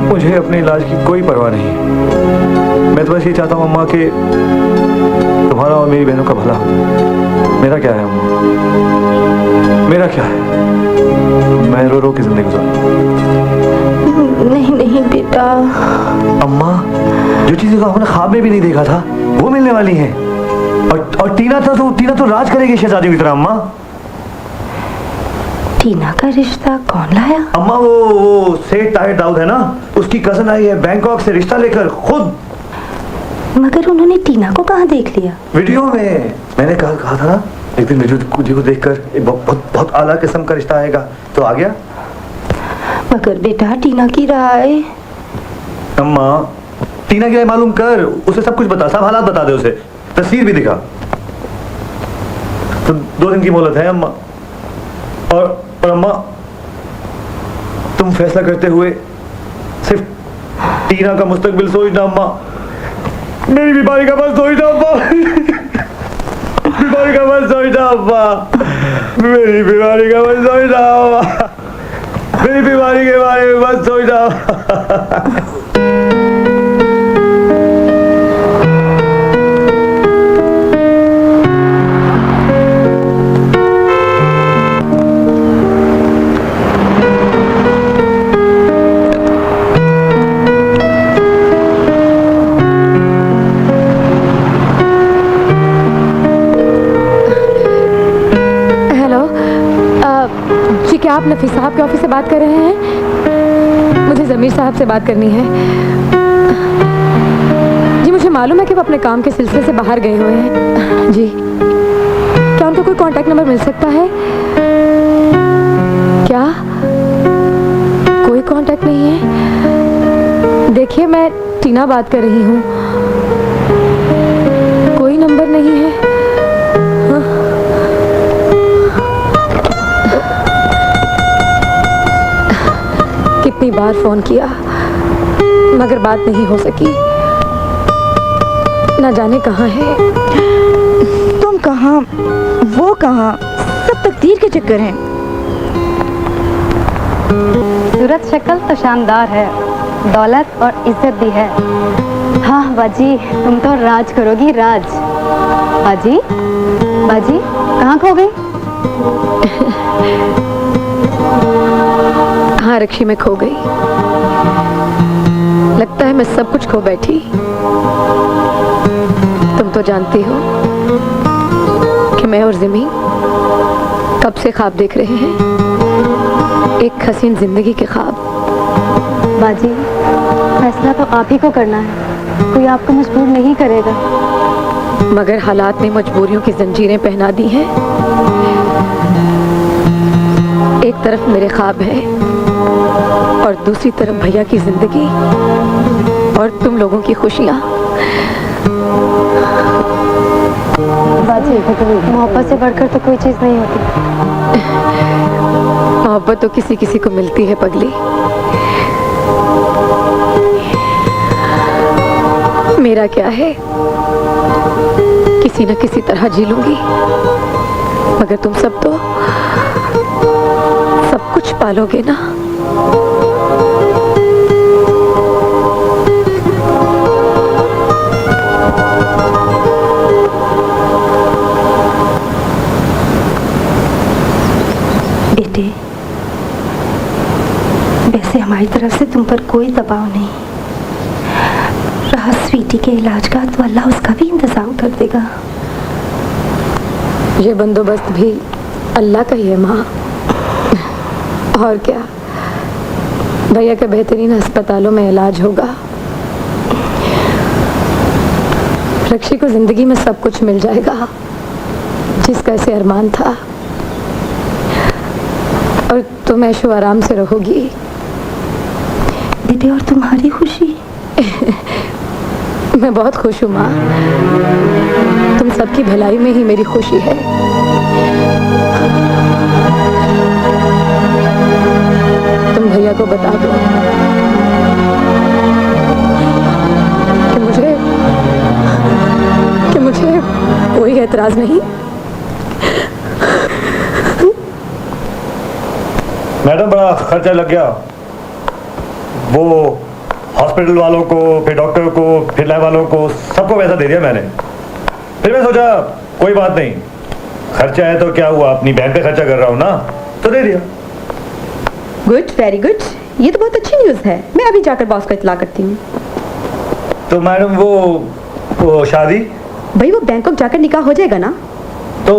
मुझे अपने इलाज की कोई परवाह नहीं। मैं तो बस ये चाहता हूँ अम्मा कि तुम्हारा और मेरी बहनों का भला हो। मेरा क्या है अम्मा, मेरा क्या है? मैं रो रो की जिंदगी गुजारूं। नहीं बेटा। अम्मा, जो चीजें तो हमने ख्वाब में भी नहीं देखा था वो मिलने वाली हैं। और टीना तो राज करेगी शहजादी की तरह अम्मा। टीना का रिश्ता कौन लाया? अम्मा वो सेठ ताहिर दाऊद है ना, उसकी कजन आई है बैंकॉक से रिश्ता लेकर खुद। मगर उन्होंने टीना को कहाँ देख लिया? वीडियो में। मैंने कहा था ना एक दिन मुझे को देखकर एक बहुत आला किस्म का रिश्ता आएगा, तो आ गया। मगर बेटा टीना की राय। अम्मा टीना की राय मालूम कर, उसे सब कुछ बता, सब हालात बता दे, उसे तस्वीर भी दिखा। तो 2 दिन की मोहलत है अम्मा। और अम्मा तुम फैसला करते हुए सिर्फ टीना का मुस्तकबिल सोचना अम्मा, मेरी बीमारी का मत सोचना अम्मा। बीमारी का मत सोचना अम्मा, मेरी बीमारी का मत सोचना अम्मा, मेरी बीमारी के बारे में मत सोचना। क्या आप नफीस साहब के ऑफिस से बात कर रहे हैं? मुझे ज़मीर साहब से बात करनी है। जी मुझे मालूम है कि वो अपने काम के सिलसिले से बाहर गए हुए हैं। जी क्या उनको कोई कांटेक्ट नंबर मिल सकता है? क्या कोई कांटेक्ट नहीं है? देखिए मैं टीना बात कर रही हूँ, कोई नंबर नहीं है। कितनी बार फोन किया मगर बात नहीं हो सकी, ना जाने कहाँ है। तुम कहाँ वो कहाँ, सब तकदीर के चक्कर हैं। सूरत शक्ल तो शानदार है, दौलत और इज्जत भी है। हाँ बाजी तुम तो राज करोगी राज। बाजी बाजी कहाँ खो गई? हाँ रक्षी में खो गई। लगता है मैं सब कुछ खो बैठी। तुम तो जानती हो कि मैं और ज़मीन कब से ख्वाब देख रहे हैं, एक हसीन जिंदगी के ख्वाब। बाजी फैसला तो आप ही को करना है, कोई आपको मजबूर नहीं करेगा। मगर हालात ने मजबूरियों की जंजीरें पहना दी हैं। एक तरफ मेरे ख्वाब है और दूसरी तरफ भैया की जिंदगी और तुम लोगों की खुशियाँ। बाजी मोहब्बत से बढ़कर तो कोई चीज़ नहीं होती। मोहब्बत तो किसी किसी को मिलती है पगली। मेरा क्या है, किसी न किसी तरह जी लूंगी, मगर तुम सब तो सब कुछ पालोगे ना। बेटे वैसे हमारी तरफ से तुम पर कोई दबाव नहीं रहा। स्वीटी के इलाज का तो अल्लाह उसका भी इंतजाम कर देगा। ये बंदोबस्त भी अल्लाह का ही है माँ, और क्या। भैया के बेहतरीन अस्पतालों में इलाज होगा। रक्षी को जिंदगी में सब कुछ मिल जाएगा जिसका इसे अरमान था, और तुम ऐशो आराम से रहोगी। दीदी और तुम्हारी खुशी? मैं बहुत खुश हूँ माँ, तुम सबकी भलाई में ही मेरी खुशी है। तुम भैया को बता दो कि मुझे कोई एतराज नहीं। मैडम बड़ा खर्चा लग गया, वो हॉस्पिटल वालों को, फिर डॉक्टर को, फिर लैब वालों को, सबको पैसा दे दिया मैंने। फिर मैं सोचा कोई बात नहीं, खर्चा है तो क्या हुआ, अपनी बहन पे खर्चा कर रहा हूँ ना, तो दे दिया। गुड, वेरी गुड, ये तो बहुत अच्छी न्यूज़ है। मैं अभी जाकर बॉस को इत्तला करती हूँ। तो मैडम वो शादी? भाई वो बैंकॉक जाकर निकाह हो जाएगा ना? तो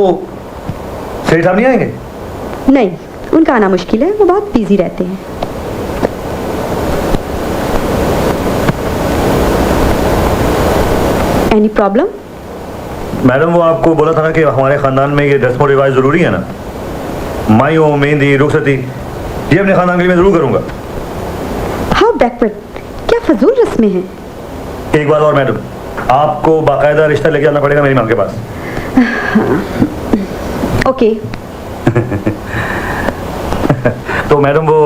सेठ साहब नहीं आएंगे? नहीं, उनका आना मुश्किल है, वो बहुत बिजी रहते हैं। Any problem? मैडम वो आपको बोला था ना कि हमारे खानदान में ये ड्रेस कोड रिवाज जरूरी है ना, मायो मेहंदी रुखसती ये अपने खानदान के लिए मैं जरूर करूंगा। हाउ बैकवर्ड, क्या फजूल रस्में हैं। एक बात और मैडम, आपको बाकायदा रिश्ता लेके आना पड़ेगा मेरी माँ के पास। ओके। तो मैडम वो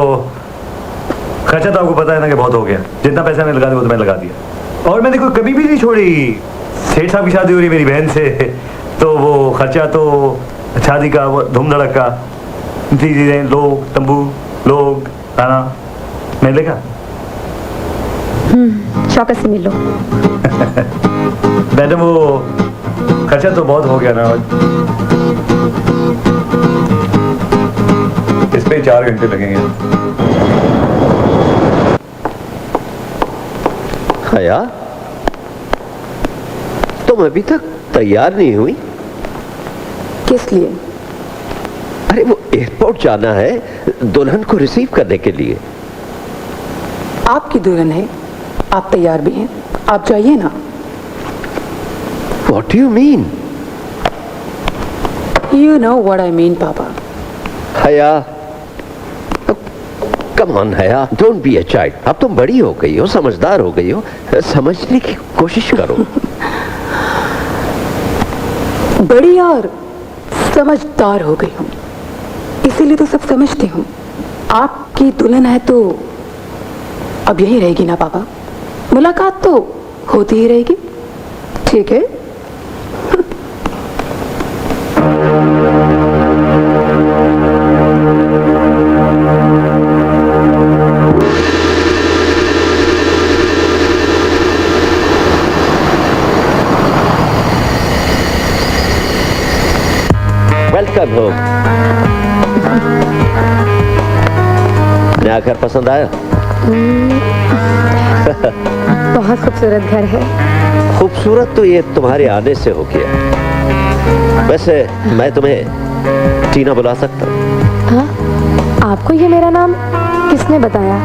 खर्चा तो आपको पता है ना कि बहुत हो गया, जितना पैसा मैंने लगा दिया वो तो मैंने लगा दिया। और मैंने कोई कभी भी नहीं छोड़ी, सेठ साहब की शादी हो रही मेरी बहन से, तो वो खर्चा तो शादी का वो धूम धड़का चीजें, लोग तंबू, लोग खाना मैं लेगा। शौकत से मिल लो। मैडम वो खर्चा तो बहुत हो गया ना, इस पे 4 घंटे लगेंगे। हया, तुम अभी तक तैयार नहीं हुई? किस लिए? अरे वो एयरपोर्ट जाना है दुल्हन को रिसीव करने के लिए। आपकी दुल्हन है, आप तैयार भी हैं, आप जाइए ना। What do you mean? You know what I mean, पापा। हया, come on हया, don't be a child। अब तुम बड़ी हो गई हो, समझदार हो गई हो, समझने की कोशिश करो। बड़ी और समझदार हो गई हूँ, इसीलिए तो सब समझती हूँ। आपकी दुल्हन है तो अब यही रहेगी ना पापा, मुलाकात तो होती ही रहेगी, ठीक है? वेलकम हो। नया घर पसंद आया? बहुत खूबसूरत घर है। खूबसूरत तो ये तुम्हारे आने से हो गया। वैसे मैं तुम्हें टीना बुला सकता हूँ? हाँ? आपको ये मेरा नाम किसने बताया?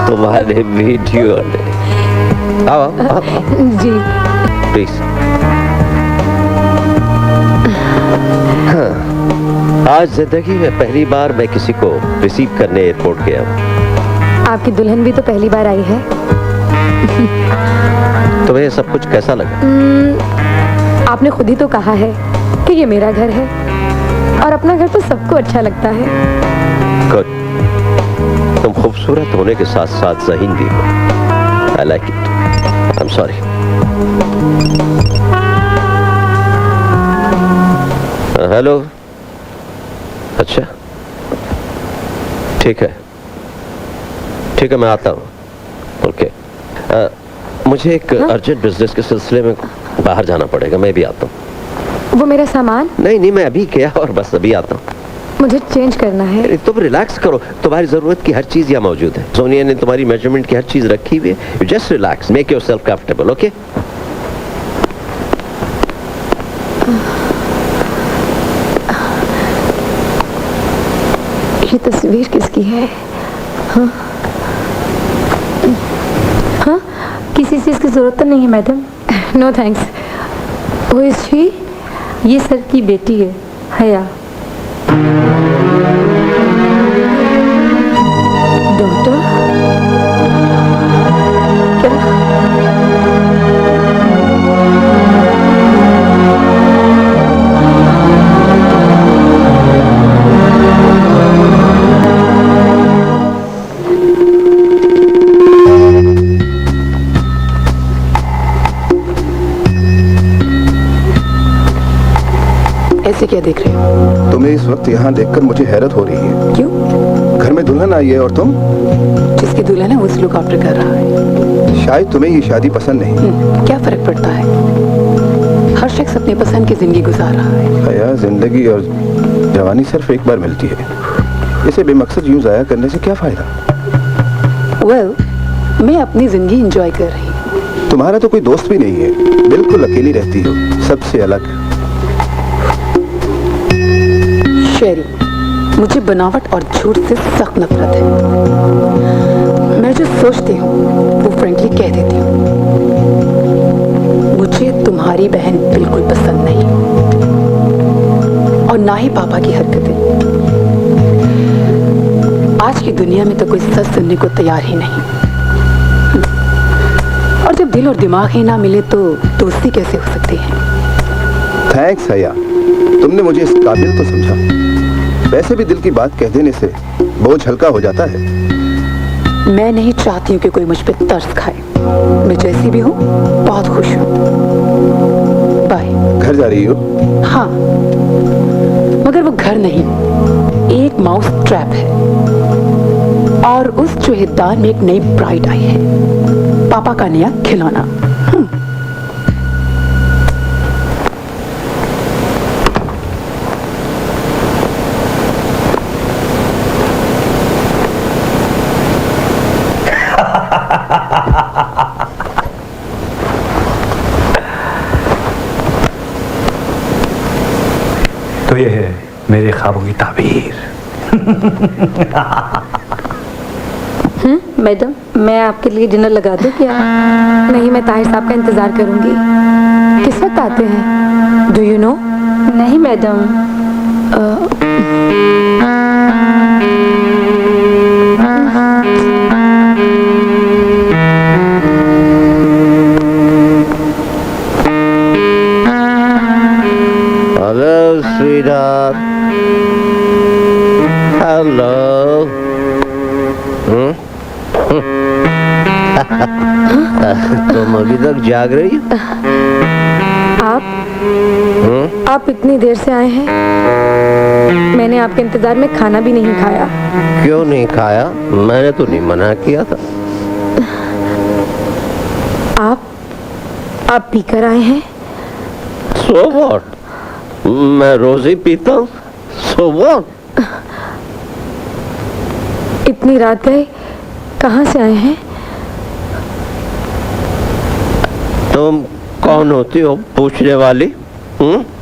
तुम्हारे वीडियो ने। आओ आओ जी प्लीज। हाँ, आज जिंदगी में पहली बार मैं किसी को रिसीव करने एयरपोर्ट गया हूँ। आपकी दुल्हन भी तो पहली बार आई है। तुम्हें सब कुछ कैसा लगा? आपने खुद ही तो कहा है कि ये मेरा घर है और अपना घर तो सबको अच्छा लगता है। गुड, तुम खूबसूरत होने के साथ साथ ज़हीन भी हो। I like it. I am sorry. Hello. अच्छा ठीक है, ठीक है मैं आता हूँ। ओके मुझे एक अर्जेंट बिजनेस के सिलसिले में बाहर जाना पड़ेगा, मैं भी आता हूँ। वो मेरा सामान? नहीं मैं अभी गया और बस अभी आता हूँ। मुझे चेंज करना है। तुम रिलैक्स करो, तुम्हारी जरूरत की हर चीज यहाँ मौजूद है। सोनिया ने तुम्हारी मेजरमेंट की हर चीज रखी हुई है। You just relax, make yourself comfortable. Okay ये तस्वीर किसकी है? हाँ? हाँ? किसी चीज की जरूरत तो नहीं है मैडम? No thanks. वो इसी ये सर की बेटी है, हया। डॉक्टर क्या? ऐसे क्या देख रहे हो? तुम्हें इस वक्त यहाँ देखकर मुझे हैरत हो रही है। क्यों? घर में दुल्हन आई है और तुम? जिसकी दुल्हन है वो उस लुक आफ्टर कर रहा है। शायद तुम्हें ये शादी पसंद नहीं। क्या फर्क पड़ता है? हर शख्स अपने पसंद की जिंदगी गुजार रहा है। हया, जिंदगी और जवानी सिर्फ एक बार मिलती है, इसे बेमकसद यूं जाया करने से क्या फायदा? वेल, मैं अपनी जिंदगी एंजॉय कर रही हूँ। तुम्हारा तो कोई दोस्त भी नहीं है, बिल्कुल अकेली रहती हो, सबसे अलग। शेरी, मुझे बनावट और झूठ से सख्त नफरत है। मैं जो सोचती हूँ वो फ्रेंकली कह देती हूँ। मुझे तुम्हारी बहन बिल्कुल पसंद नहीं, और ना ही पापा की हरकतें। आज की दुनिया में तो कोई सच सुनने को तैयार ही नहीं, और जब दिल और दिमाग ही ना मिले तो दोस्ती कैसे हो सकती है। थैंक्स हया, तुमने मुझे इस काबिल तो समझा। वैसे भी दिल की बात कह देने से बोझ हल्का हो जाता है। मैं नहीं चाहती हूँ कि कोई मुझ पे तरस खाए। मैं जैसी भी हूँ बहुत खुश हूँ। बाय। घर जा रही हो? हाँ, मगर वो घर नहीं, एक माउस ट्रैप है, और उस चूहेदान में एक नई ब्राइड आई है, पापा का नया खिलौना। तो ये है मेरे ख्वाबों की ताबीर। मैडम, मैं आपके लिए डिनर लगा दूं क्या? नहीं, मैं ताहिर साहब का इंतजार करूंगी। किस वक्त आते हैं? Do you know? नहीं मैडम। Hello, sweetheart. Hello. तुम अभी तक जाग रही हो? आप इतनी देर से आए हैं? मैंने आपके इंतजार में खाना भी नहीं खाया। क्यों नहीं खाया? मैंने तो नहीं मना किया था। आप पीकर आए हैं? So what? मैं रोज ही पीता हूँ। So what? इतनी रात गए, कहाँ से आए हैं? तुम कौन होती हो पूछने वाली?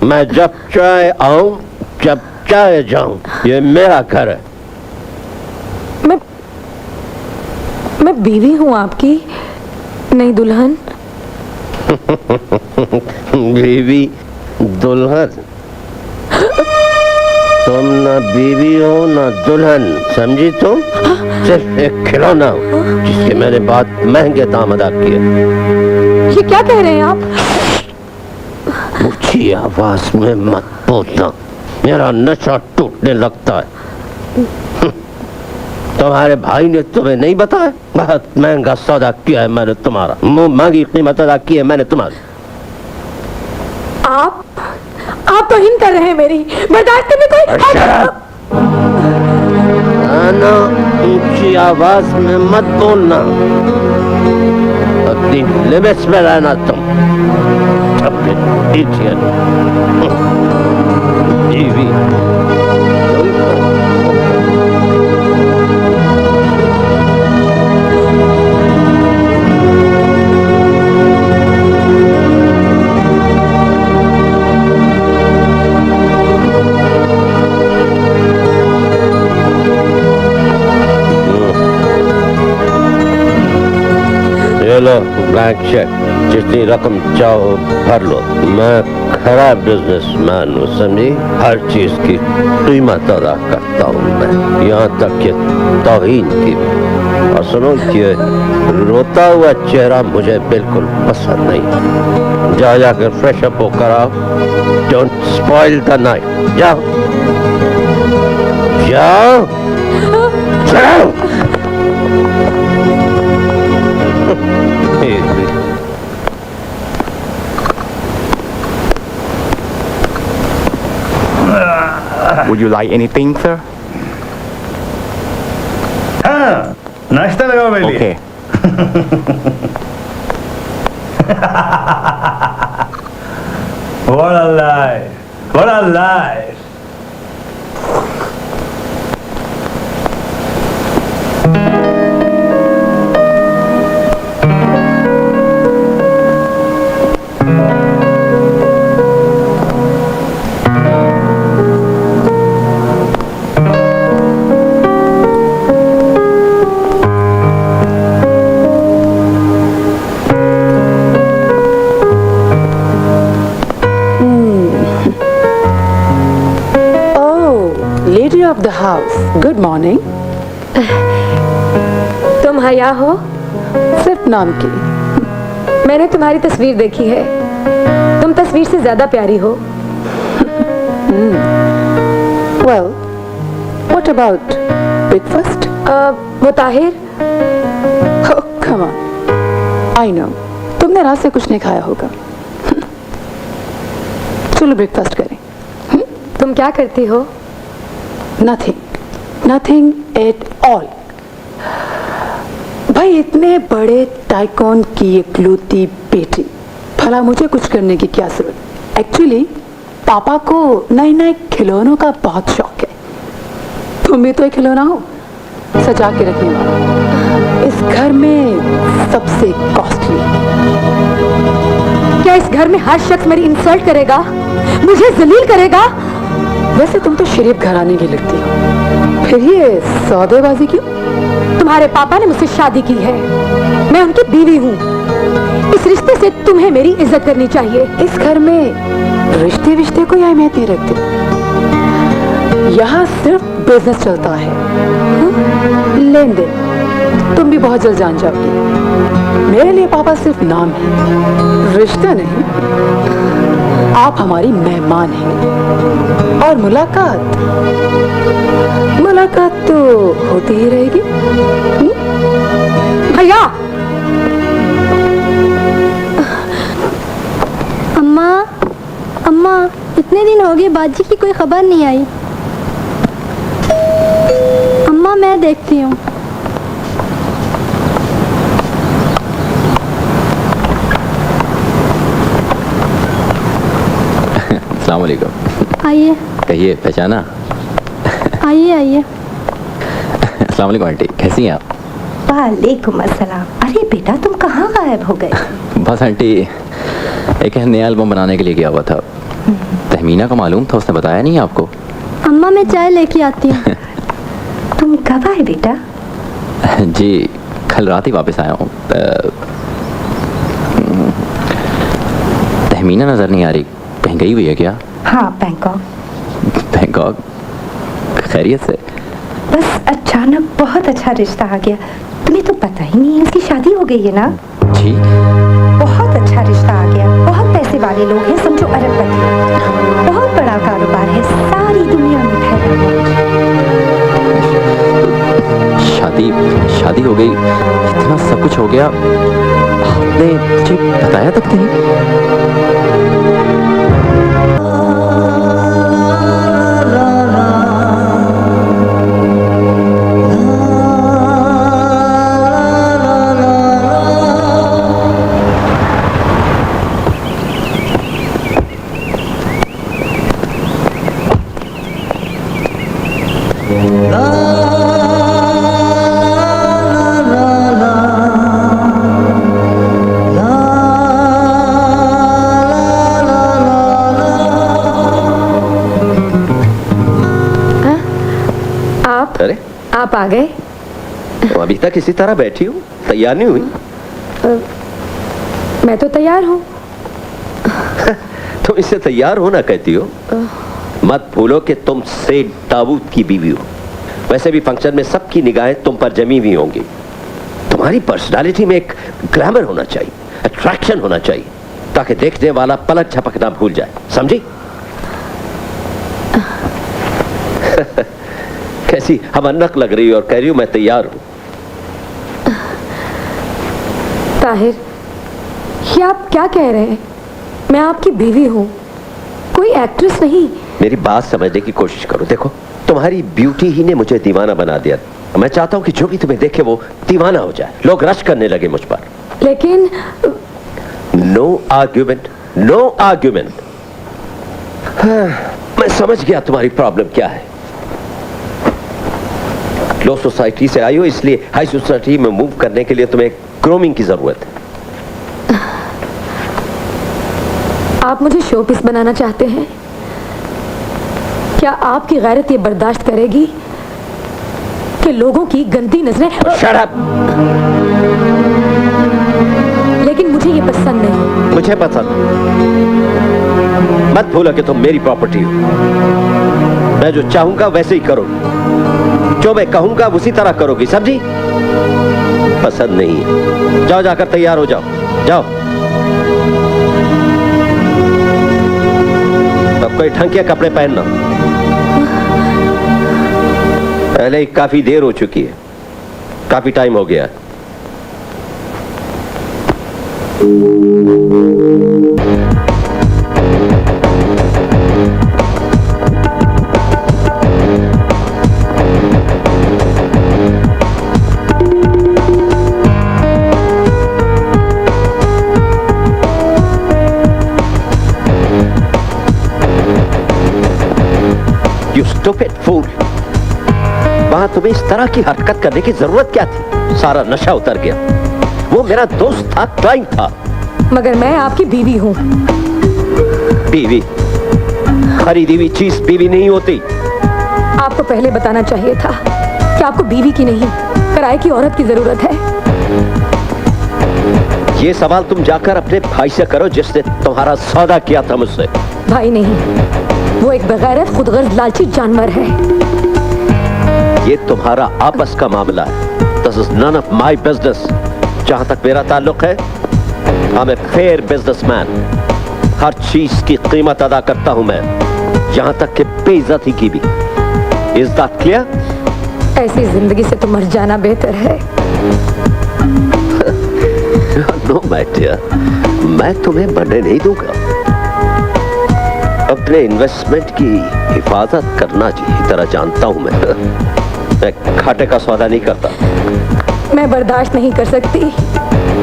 मैं जब चाहे आऊं, जब चाहे जाऊं, ये मेरा घर है। मैं बीवी हूँ आपकी, नहीं दुल्हन। बीवी दुल्हन? तुम ना बीवी हो ना दुल्हन, समझी तुम? सिर्फ एक खिलौना हो जिसके मैंने बहुत महंगे दाम अदा किए। ये क्या कह रहे हैं आप? ऊंची आवाज में मत बोलना, मेरा नशा टूटने लगता है। तुम्हारे भाई ने तुम्हें नहीं बताया? बहुत महंगा सौदा किया है मैंने तुम्हारा, महंगी कीमत अदा की है मैंने तुम्हारी। आप तो हिन कर रहे हैं मेरी, बर्दाश्त करने कोई। ना, ऊंची आवाज में मत बोलना, अपनी लिमिट्स में रहना तुम। इडियट बीवी। लो ब्लैंक चेक, जितनी रकम चाहो भर लो। मैं खराब बिजनेसमैन हूँ, समझी? हर चीज की कीमत अदा करता हूँ मैं, यहाँ तक कि तौहीन की। और सुनो, ये रोता हुआ चेहरा मुझे बिल्कुल पसंद नहीं। जाकर फ्रेश अप होकर आओ। Don't spoil the night. जाओ जाओ जाओ। Would you like anything, sir? हाँ, नाश्ता लगाओ मेरे लिए। Okay. What a life! What a life! House. Good morning. तुम हया हो? सिर्फ नाम की। मैंने तुम्हारी तस्वीर देखी है, तुम तस्वीर से ज्यादा प्यारी हो। Well, what about breakfast? वो Tahir. Oh, come on. I know. तुमने रात से कुछ नहीं खाया होगा। चलो ब्रेकफास्ट करें। तुम क्या करती हो? Nothing. Nothing at all. भाई इतने बड़े टाइकॉन की इकलौती बेटी, भला मुझे कुछ करने की क्या जरूरत? एक्चुअली पापा को नए नए खिलौनों का बहुत शौक है। तुम भी तो एक खिलौना हो, सजा के रखने वाला। इस घर में सबसे कॉस्टली। क्या इस घर में हर शख्स मेरी इंसल्ट करेगा, मुझे जलील करेगा? वैसे तुम तो शरीफ घराने की लगती हो, फिर ये सौदेबाजी क्यों? तुम्हारे पापा ने मुझसे शादी की है, मैं उनकी बीवी हूँ। इस रिश्ते से तुम्हें मेरी इज्जत करनी चाहिए। इस घर में रिश्ते विश्ते कोई अहमियत नहीं रखते, यहाँ सिर्फ बिजनेस चलता है, लेन देन। तुम भी बहुत जल्द जान जाओगी। मेरे लिए पापा सिर्फ नाम है, रिश्ता नहीं। आप हमारी मेहमान हैं और मुलाकात तो होती ही रहेगी। भैया। अम्मा, अम्मा, इतने दिन हो गए बाजी की कोई खबर नहीं आई। अम्मा मैं देखती हूँ। अस्सलाम वालेकुम। आइए। कहिए, पहचाना? आइए आइए। अस्सलाम वालेकुम आंटी, कैसी हैं आप? वालेकुम अस्सलाम। अरे बेटा तुम कहाँ गायब हो गए? बस आंटी एक नया एल्बम बनाने के लिए गया हुआ था। तहमीना को मालूम था, उसने बताया नहीं आपको? अम्मा मैं चाय लेके आती हूँ। तुम कब आए बेटा? जी कल रात ही वापस आया हूँ। तहमीना नजर नहीं आ रही, कहीं गई हुई है क्या? हाँ बैंकॉक। बैंकॉक? खैरियत से? बस अचानक बहुत अच्छा रिश्ता आ गया। तुम्हें तो पता ही नहीं है, उसकी शादी हो गई है ना? जी बहुत अच्छा रिश्ता आ गया, बहुत पैसे वाले लोग हैं, समझो अरबपति। बहुत बड़ा कारोबार है, सारी दुनिया में फैला। शादी हो गई, इतना सब कुछ हो गया, आपने मुझे बताया तक नहीं? आप आ गए? तो अभी तक इसी तरह बैठी हूँ, तैयार नहीं हुई? मैं तो तैयार हूँ। तुम इससे तैयार होना कहती हो? मत भूलो कि तुम सेठ दाऊद की बीवी हो। वैसे भी फंक्शन में सबकी निगाहें तुम पर जमी हुई होंगी। तुम्हारी पर्सनालिटी में एक ग्लैमर होना चाहिए, अट्रैक्शन होना चाहिए, ताकि देखने वाला पलक झपकना भूल जाए, समझी? कैसी हमन्नक लग रही हो और कह रही हो मैं तैयार हूं। ताहिर, ये आप क्या कह रहे हैं? मैं आपकी बीवी हूँ, कोई एक्ट्रेस नहीं। मेरी बात समझने की कोशिश करो। देखो, तुम्हारी ब्यूटी ही ने मुझे दीवाना बना दिया। मैं चाहता हूँ कि जो भी तुम्हें देखे वो दीवाना हो जाए, लोग रश करने लगे मुझ पर। लेकिन नो आर्ग्यूमेंट, नो आर्ग्यूमेंट। मैं समझ गया तुम्हारी प्रॉब्लम क्या है। लो सोसाइटी से आई हो, इसलिए हाई सोसाइटी में मूव करने के लिए तुम्हें ग्रूमिंग की जरूरत है। आप मुझे शोपीस बनाना चाहते हैं? क्या आपकी गैरत ये बर्दाश्त करेगी कि लोगों की गंदी नजरें? Shut up! लेकिन मुझे ये पसंद नहीं। मुझे पसंद। मत भूलो कि तुम मेरी प्रॉपर्टी हो। मैं जो चाहूंगा वैसे ही करो। जो मैं कहूंगा उसी तरह करोगी, समझी? पसंद नहीं है, जाओ जाकर तैयार हो जाओ, जाओ। तब कोई ढंग के कपड़े पहनना, पहले ही काफी देर हो चुकी है, काफी टाइम हो गया। You stupid fool! वहां तुम्हें इस तरह की हरकत करने की जरूरत क्या थी? सारा नशा उतर गया। वो मेरा दोस्त था, क्लाइंट था। मगर मैं आपकी बीवी हूँ। बीवी? खरीदी हुई चीज बीवी नहीं होती। आपको पहले बताना चाहिए था कि आपको बीवी की नहीं, किराए की औरत की जरूरत है। ये सवाल तुम जाकर अपने भाई से करो, जिसने तुम्हारा सौदा किया था मुझसे। भाई नहीं, वो एक बगैरत खुदगर्ज लालची जानवर है। ये तुम्हारा आपस का मामला है। This is none of my business। जहां तक मेरा ताल्लुक है, I'm a fair businessman। हर चीज की कीमत अदा करता हूं मैं, यहां तक कि बेइज्जती की भी। Is that clear? ऐसी जिंदगी से तो मर जाना बेहतर है। No, my dear, मैं तुम्हें मरने नहीं दूंगा। अपने इन्वेस्टमेंट की हिफाजत करना चाहिए, तरह जानता हूं मैं घाटे का सौदा नहीं करता। मैं बर्दाश्त नहीं कर सकती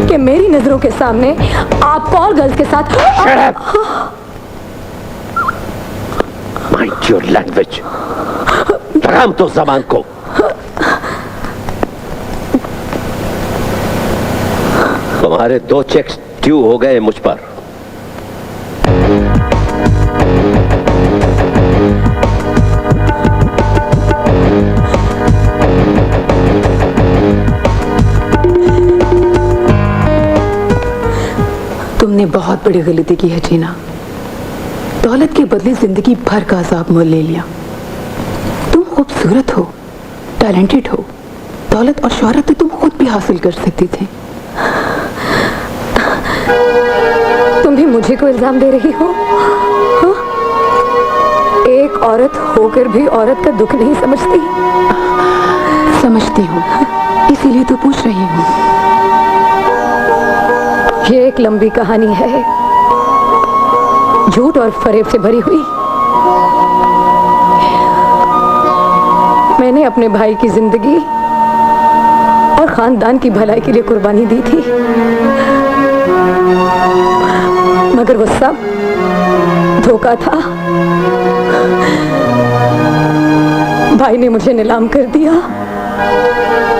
कि मेरी नजरों के सामने आप कॉल गर्ल्स के साथ। Mind your language। लगाम तो ज़बान को। तुम्हारे 2 चेक्स ड्यू हो गए मुझ पर। तुमने बहुत बड़ी गलती की है जीना। दौलत के बदले जिंदगी भर का अजाब मोल ले लिया। तुम खूबसूरत हो, टैलेंटेड हो, दौलत और शोहरत तो तुम खुद भी हासिल कर सकती थी। तुम भी मुझे को इल्जाम दे रही हो? हाँ? एक औरत होकर भी औरत का दुख नहीं समझती। समझती हूँ, इसीलिए तो पूछ रही हूँ। ये एक लंबी कहानी है, झूठ और फरेब से भरी हुई। मैंने अपने भाई की जिंदगी और खानदान की भलाई के लिए कुर्बानी दी थी, मगर वो सब धोखा था। भाई ने मुझे नीलाम कर दिया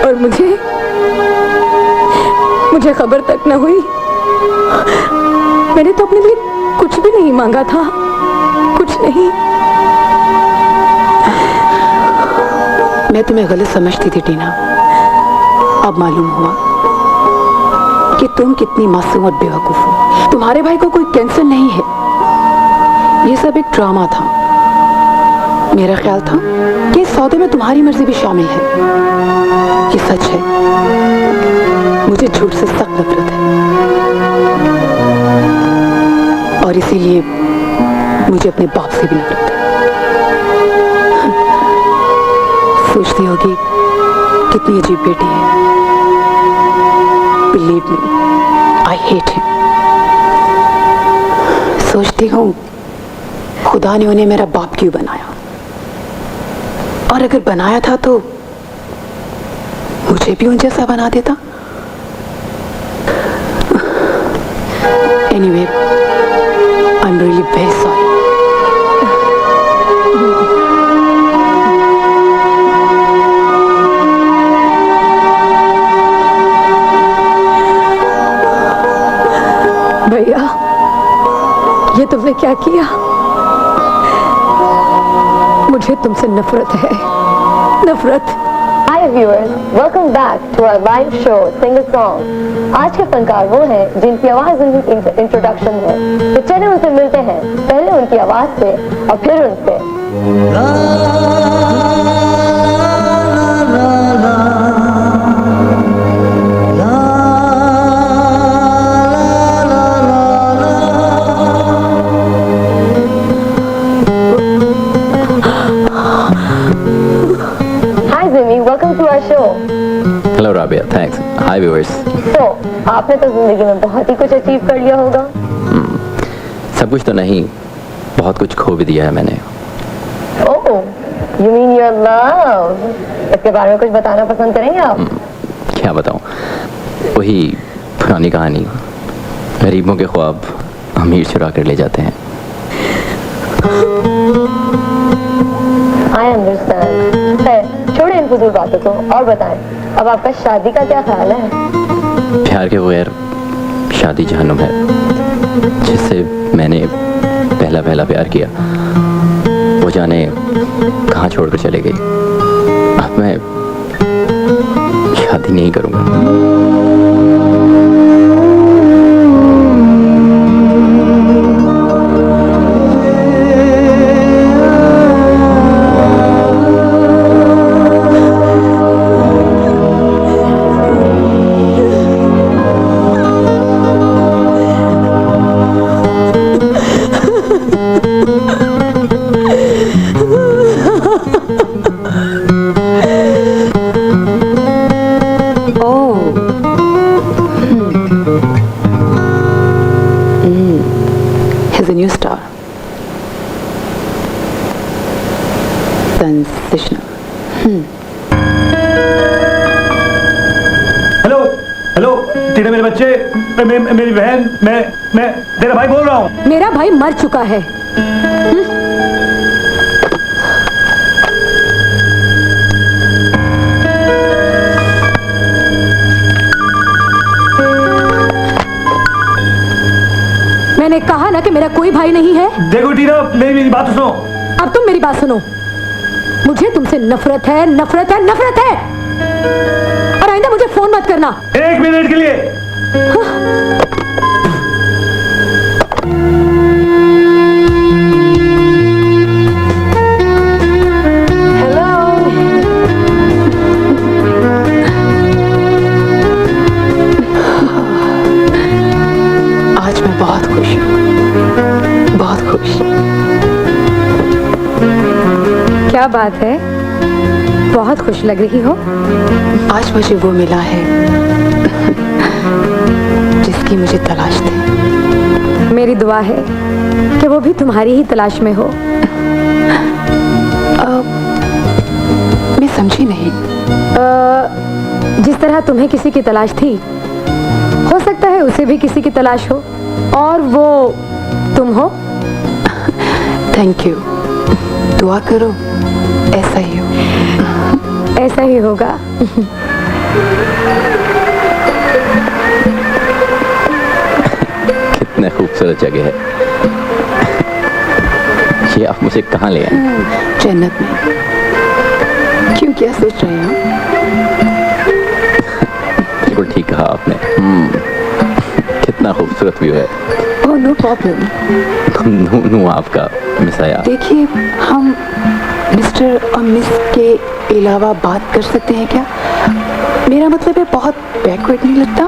और मुझे खबर तक न हुई। मैंने तो अपने लिए कुछ भी नहीं मांगा था, कुछ नहीं। मैं तुम्हें गलत समझती थी टीना। अब मालूम हुआ कि तुम कितनी मासूम और बेवकूफ हो। तुम्हारे भाई को कोई कैंसर नहीं है, ये सब एक ड्रामा था। मेरा ख्याल था कि इस सौदे में तुम्हारी मर्जी भी शामिल है। ये सच है, मुझे झूठ से सख्त नफरत है और इसीलिए मुझे अपने बाप से भी नफरत है। सोचती होगी कितनी अजीब बेटी है। Believe me, I hate him. सोचती हूँ खुदा ने उन्हें मेरा बाप क्यों बनाया, और अगर बनाया था तो मुझे भी उन जैसा बना देता। Anyway, I'm really very sorry. भैया, ये तुमने क्या किया? मुझे तुमसे नफरत है, नफरत। Hi viewers, welcome back to our live show sing a song. आज के फनकार वो हैं जिनकी आवाज उनकी इंट्रोडक्शन है, तो चलिए उनसे मिलते हैं, पहले उनकी आवाज से और फिर उनसे। हाय व्यूअर्स। तो आपने तो जिंदगी में बहुत ही कुछ अचीव कर लिया होगा। सब कुछ तो नहीं, बहुत कुछ खो भी दिया है मैंने। ओह, यू मीन योर लव। इसके बारे में कुछ बताना पसंद करेंगे आप? क्या बताऊं, वही पुरानी कहानी, गरीबों के ख्वाब अमीर चुरा कर ले जाते हैं। I understand. छोड़े इन फजूल बातों को और बताएं, अब आपका शादी का क्या ख्याल है? प्यार के बगैर शादी जहन्नुम है। जिससे मैंने पहला प्यार किया, वो जाने कहाँ छोड़कर चले गई। अब मैं शादी नहीं करूंगा। He's a new star. Sensational. Hello hello, तेरे मेरे बच्चे, मेरी बहन, मैं तेरा भाई बोल रहा हूँ। मेरा भाई मर चुका है। मैंने कहा ना कि मेरा कोई भाई नहीं है। देखो टीना, मेरी बात सुनो। अब तुम मेरी बात सुनो। मुझे तुमसे नफरत है, नफरत है, नफरत है। और आइंदा मुझे फोन मत करना। 1 मिनट के लिए। आज मैं बहुत खुश हूँ, बहुत खुश। क्या बात है, बहुत खुश लग रही हो। आज मुझे वो मिला है जिसकी मुझे तलाश थी। मेरी दुआ है कि वो भी तुम्हारी ही तलाश में हो। मैं समझी नहीं। जिस तरह तुम्हें किसी की तलाश थी, हो सकता है उसे भी किसी की तलाश हो, और वो तुम हो। Thank you. दुआ करो ऐसा ही हो। ऐसा ही होगा। कितने खूबसूरत जगह है ये। आप मुझे कहाँ ले आए? जन्नत में। क्यों, क्या सोच रहे हो? बिल्कुल ठीक कहा आपने। कितना खूबसूरत व्यू है। Oh no problem. नू आपका मिसाया। देखिए, हम मिस्टर और मिस के अलावा बात कर सकते हैं क्या? मेरा मतलब है, बहुत बैकवर्ड नहीं लगता?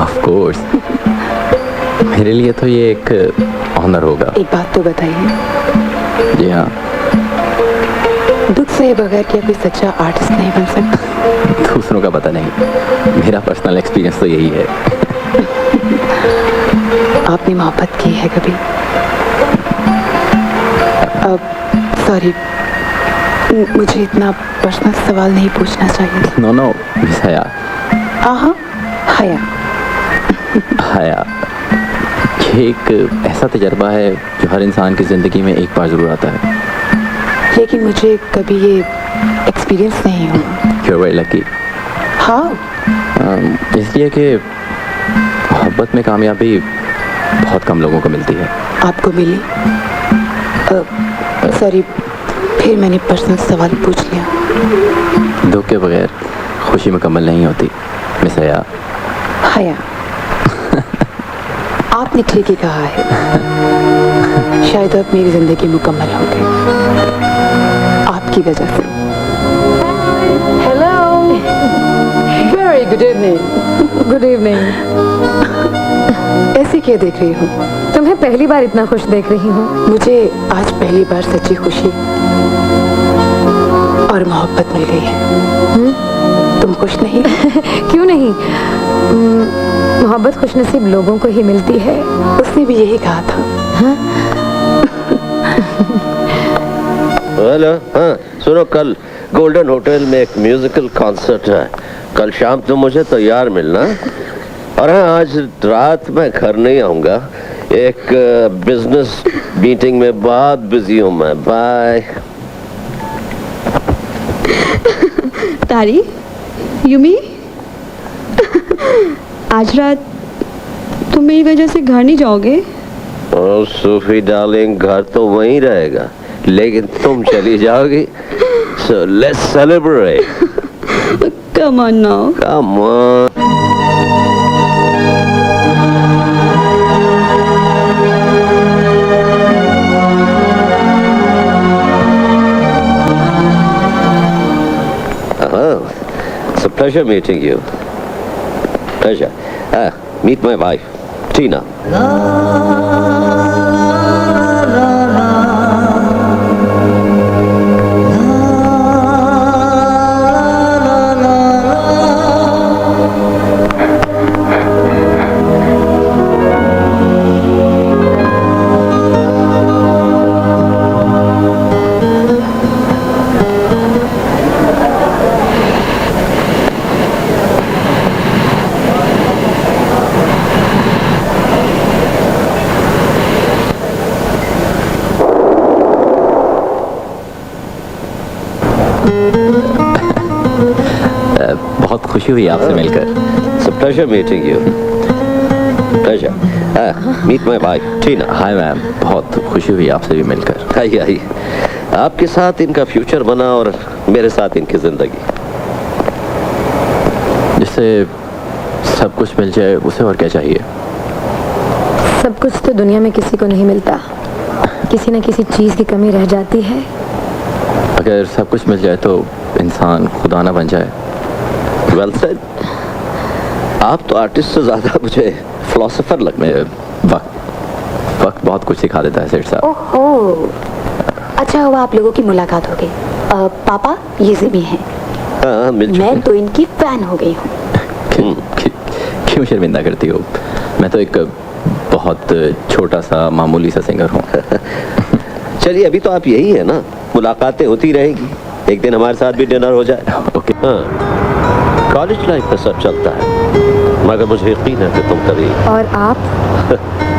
Of course. मेरे लिए तो ये एक ऑनर होगा। एक बात तो बताइए। जी हाँ। दुख से बगैर क्या कोई सच्चा आर्टिस्ट नहीं बन सकता? दूसरों का पता नहीं, मेरा पर्सनल एक्सपीरियंस तो यही है। आपने मोहब्बत की है कभी? अब सॉरी, मुझे इतना पर्सनल सवाल नहीं पूछना चाहिए। नो नो मिस हया। आहा, हया। हया ये एक ऐसा तजर्बा है जो हर इंसान की ज़िंदगी में एक बार ज़रूर आता है। लेकिन मुझे कभी ये एक्सपीरियंस नहीं हुआ। You're very lucky। हाँ, इसलिए कि मोहब्बत में कामयाबी बहुत कम लोगों को मिलती है। आपको मिली? सॉरी, फिर मैंने पर्सनल सवाल पूछ लिया। दुख के बगैर खुशी मुकम्मल नहीं होती मिस हया। हया, आपने ठीक ही कहा है। शायद अब मेरी जिंदगी मुकम्मल हो गई आपकी वजह से। Hello. Very good evening. Good evening. ऐसे क्या देख रही हूँ? तुम्हें पहली बार इतना खुश देख रही हूँ। मुझे आज पहली बार सच्ची खुशी और मोहब्बत मिल गई है। तुम खुश नहीं? क्यों नहीं? मोहब्बत खुशनसीब लोगों को ही मिलती है। उसने भी यही कहा था। हाँ? हेलो, हाँ सुनो, कल गोल्डन होटल में एक म्यूजिकल कॉन्सर्ट है। कल शाम तुम मुझे तैयार मिलना। और हाँ, आज रात मैं घर नहीं आऊँगा, एक बिजनेस मीटिंग में बहुत बिजी हूँ मैं। बाय। तारी, यूमी, आज रात तुम मेरी वजह से घर नहीं जाओगे? ओ सूफी डार्लिंग, घर तो वहीं रहेगा, लेकिन तुम चली जाओगी। So let's celebrate. Come on now. Come on. It's a pleasure meeting you. Pleasure. Meet my wife, Tina. बहुत खुशी हुई आपसे मिलकर। It's a pleasure meeting you. Pleasure. Meet my wife, Tina. Hi ma'am, बहुत खुशी हुई आपसे भी मिलकर। आइए। आपके साथ इनका फ्यूचर बना और मेरे साथ इनकी जिंदगी। जिससे सब कुछ मिल जाए उसे और क्या चाहिए? सब कुछ तो दुनिया में किसी को नहीं मिलता, किसी न किसी चीज की कमी रह जाती है। अगर सब कुछ मिल जाए तो इंसान खुदा ना बन जाए। Well said. आप तो आर्टिस्ट से ज्यादा मुझे फिलोसोफर लगते हैं। वक्त बहुत कुछ सिखा देता है सेठ साहब। ओहो, अच्छा हुआ आप लोगों की मुलाकात हो गई। पापा, ये जिमी है। हाँ, मैं तो इनकी फैन हो गई हूँ। क्यों शर्मिंदा करती हो? मैं तो एक बहुत छोटा सा मामूली सा सिंगर हूँ। चलिए, अभी तो आप यही है ना, मुलाकातें होती रहेगी। एक दिन हमारे साथ भी डिनर हो जाए। ओके। हाँ, कॉलेज लाइफ में सब चलता है, मगर मुझे यकीन है कि तुम कभी। और आप?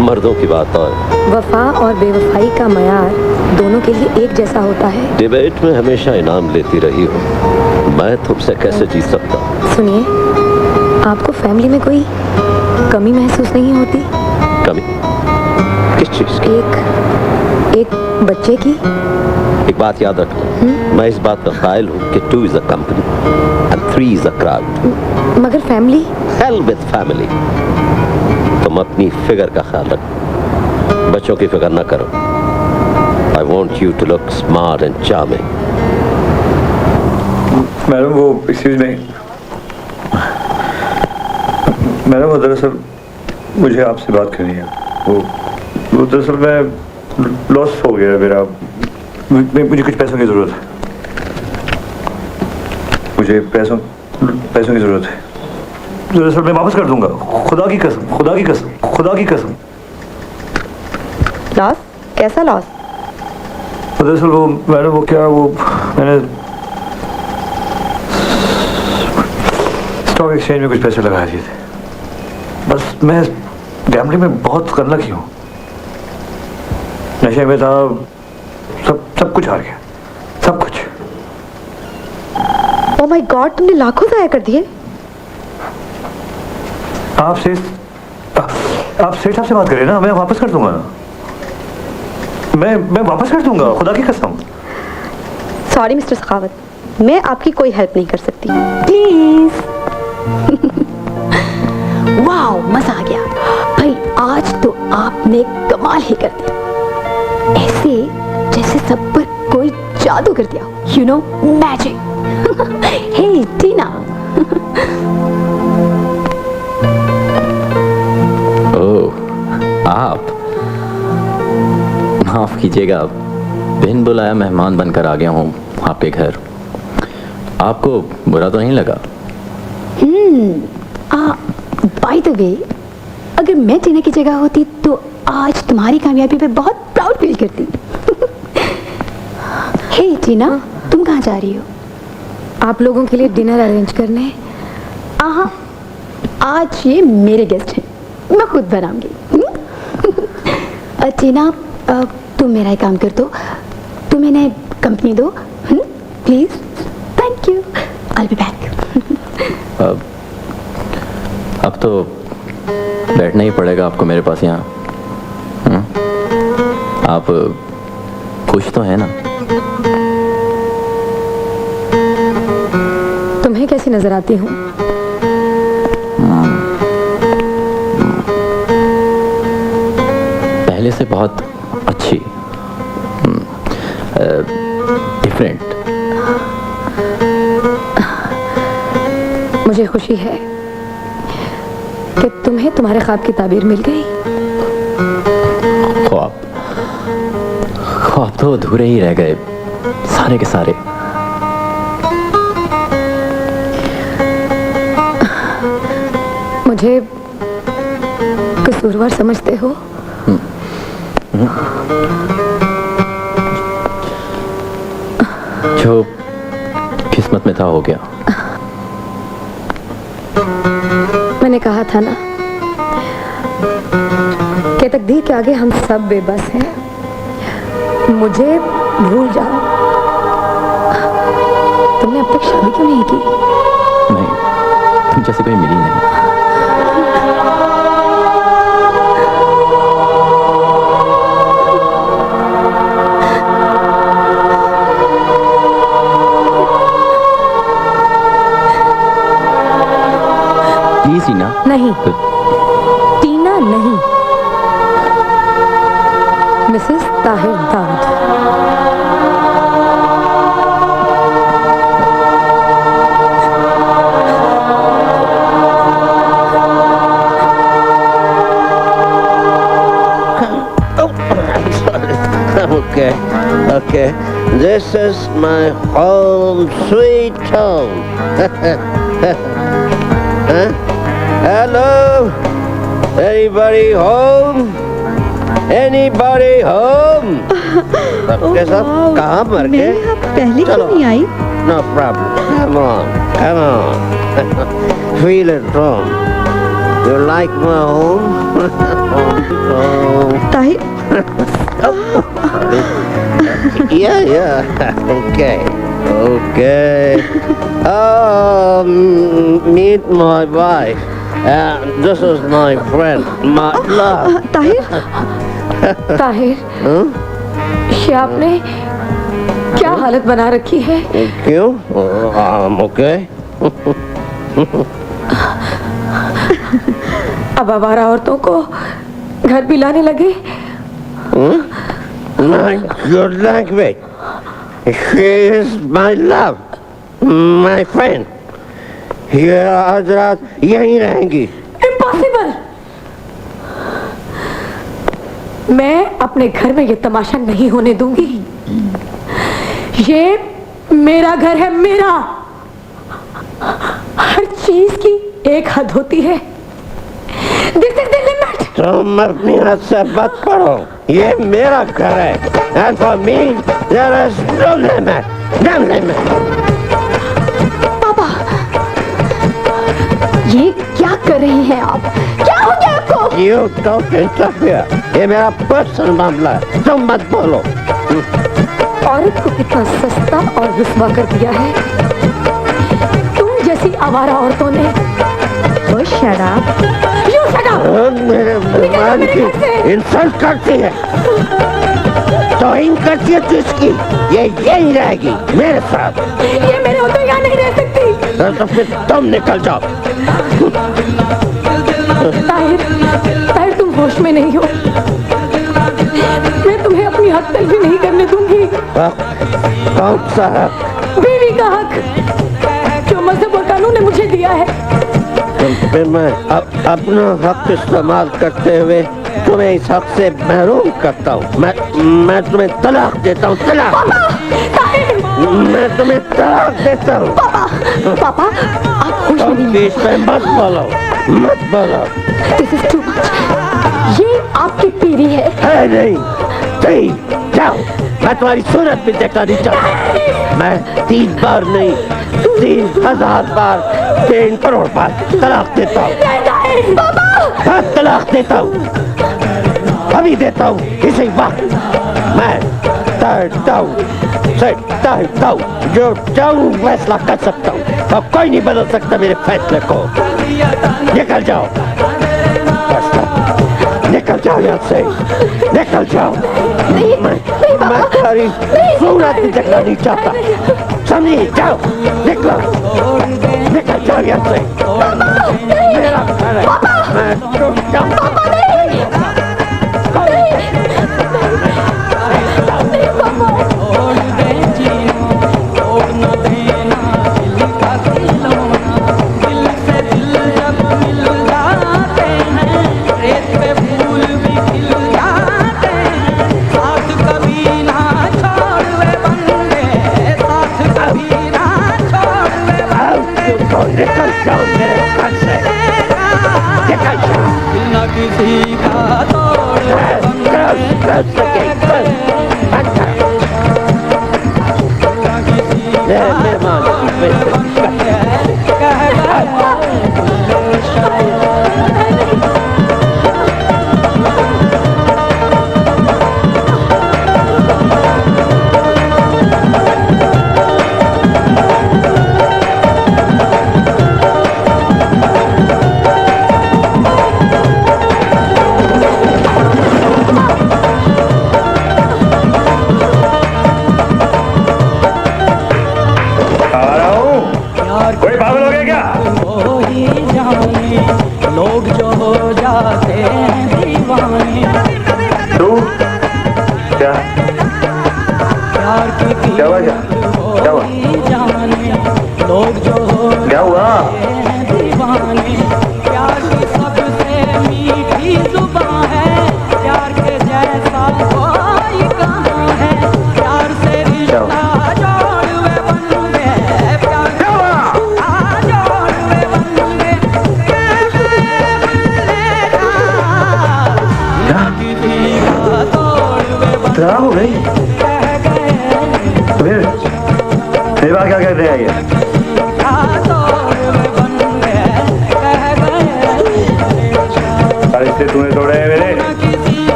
मर्दों की बात और वफा और बेवफाई का मयार दोनों के लिए एक जैसा होता है। डिबेट में हमेशा इनाम लेती रही हो, मैं तुमसे कैसे जीत सकता हूँ? सुनिए, आपको फैमिली में कोई कमी महसूस नहीं होती? कमी? किस चीज की? एक बच्चे की। एक बात याद रखना, मैं इस बात का कायल हूँ कि 2 is a company and 3 is a crowd. मगर फैमिली? Hell with family. तुम अपनी फिगर का ख्याल रखो, बच्चों की फिक्र न करो। I want you to look smart and charming. Madam वो एक्सक्यूज मी, मैडम वो दरअसल मुझे आपसे बात करनी है। वो दरअसल मैं लॉस हो गया मेरा, मुझे कुछ पैसों की ज़रूरत है। मुझे पैसों की ज़रूरत है। दरअसल मैं वापस कर दूंगा, खुदा की कसम, खुदा की कसम, खुदा की कसम। लॉस? कैसा लॉस? दरअसल वो मैडम वो क्या, वो मैंने स्टॉक एक्सचेंज में कुछ पैसे लगा दिए थे। बस मैं गैम्बलिंग में बहुत अनलकी हूँ, नशे में था, सब कुछ हार गया, सब कुछ। ओह माय गॉड, तुमने लाखों जाया कर दिए। आप सेठ साहब से बात करें ना, मैं वापस कर दूंगा। मैं वापस कर दूंगा, खुदा की कसम। सॉरी मिस्टर सखावत, मैं आपकी कोई हेल्प नहीं कर सकती, प्लीज। वाओ, मजा आ गया भाई, आज तो आपने कमाल ही कर दिया, ऐसे जैसे सब पर कोई जादू कर दिया। You know, magic. Hey Tina. Oh, आप माफ कीजिएगा, बिन बुलाया मेहमान बनकर आ गया हूँ आपके घर। आपको बुरा तो नहीं लगा? बाय द वे, अगर मैं टीना की जगह होती तो आज तुम्हारी कामयाबी पे बहुत प्राउड फील करती। हे टीना, तुम कहाँ जा रही हो? आप लोगों के लिए डिनर अरेंज करने। आज ये मेरे गेस्ट हैं, मैं खुद बनाऊंगी। टीना, तुम मेरा एक काम कर दो, तुम इन्हें कंपनी दो please. Thank you, I be back. अब तो बैठना ही पड़ेगा आपको मेरे पास यहाँ। आप खुश तो हैं ना? तुम्हें कैसी नजर आती हूँ? पहले से बहुत अच्छी, डिफरेंट। मुझे खुशी है कि तुम्हें तुम्हारे ख्वाब की ताबीर मिल गई। ख्वाब तो अधूरे ही रह गए सारे के सारे। मुझे कसूरवार समझते हो? जो किस्मत में था हो गया। मैंने कहा था ना कि तकदीर के आगे हम सब बेबस हैं। मुझे भूल जाओ। तुमने अब तक शादी क्यों नहीं की? नहीं, तुम जैसे कोई मिली नहीं। Please Tina. नहीं, टीना नहीं, Mrs Tahir Dawood. Okay. This is my home, sweet home. Huh? Hello? Anybody home? Anybody home? सबके सब कहाँ मर गए? पहले क्यों नहीं आई? No problem. Come on. Feel at home. You like my home? Tahir. Yeah. Okay. Meet my wife. This is my friend, my love. Tahir, Tahir, ये आपने क्या हालत बना रखी है? क्यों? I'm okay. अब आवारा औरतों को घर भी लाने लगे? My good language. She is my love, my friend. ये आज रात यहीं रहेंगी। Impossible! मैं अपने घर में ये तमाशा नहीं होने दूंगी। ये मेरा घर है, मेरा। हर चीज की एक हद होती है। This is the limit. तुम अपनी हद से मत पढ़ो। ये मेरा घर है। And for me, there is no limit. No limit. पापा, ये क्या कर रही हैं आप? क्या हो गया आपको? You don't interfere. ये मेरा पर्सनल मामला है। तुम मत बोलो। औरत को कितना सस्ता और रुस्वा कर दिया है तुम जैसी आवारा औरतों ने। Oh shut up. You shut up. मेरे मेहमान की इंसल्ट करती है, तौहीन करती है तुझकी। ये यहीं रहेगी मेरे साथ। ये मेरे होते यहाँ नहीं रह सकती। तो फिर तुम निकल जाओ। ताहिर, ताहिर, तुम होश में नहीं हो। मैं तुम्हें अपनी हक तक भी नहीं करने दूंगी। कौन सा हक? बीवी का हक जो मजहब और कानून ने मुझे दिया है। फिर मैं अपना हक इस्तेमाल करते हुए तुम्हें इस हक से महरूम करता हूँ। मैं तुम्हें तलाक देता हूँ। तलाक। ताहिर, मैं तुम्हें तलाक देता हूँ। पापा आप खुश नहीं बीच में मत बोलो, मत बोलो। This is too much. ये आपकी पीढ़ी है नहीं, नहीं, जाओ। मैं तुम्हारी सूरत भी देखना नहीं चाहता। मैं 3 बार नहीं 3000 बार 3 करोड़ बार तलाक देता हूँ। हाँ, तलाक देता हूँ, अभी देता हूँ इसी वक्त। मैं तड़ता हूँ, जो चाहूँ फैसला कर सकता हूँ, तो कोई नहीं बदल सकता मेरे फैसले को। निकल जाओ, निकल जाओ यहाँ से, निकल जाओ। मैं तुम्हारी सूरत भी देखना नहीं चाहता, समझी? जाओ, निकलो, निकल जाओ यहाँ से। मेरा घर है, मैं टूट जाऊँ।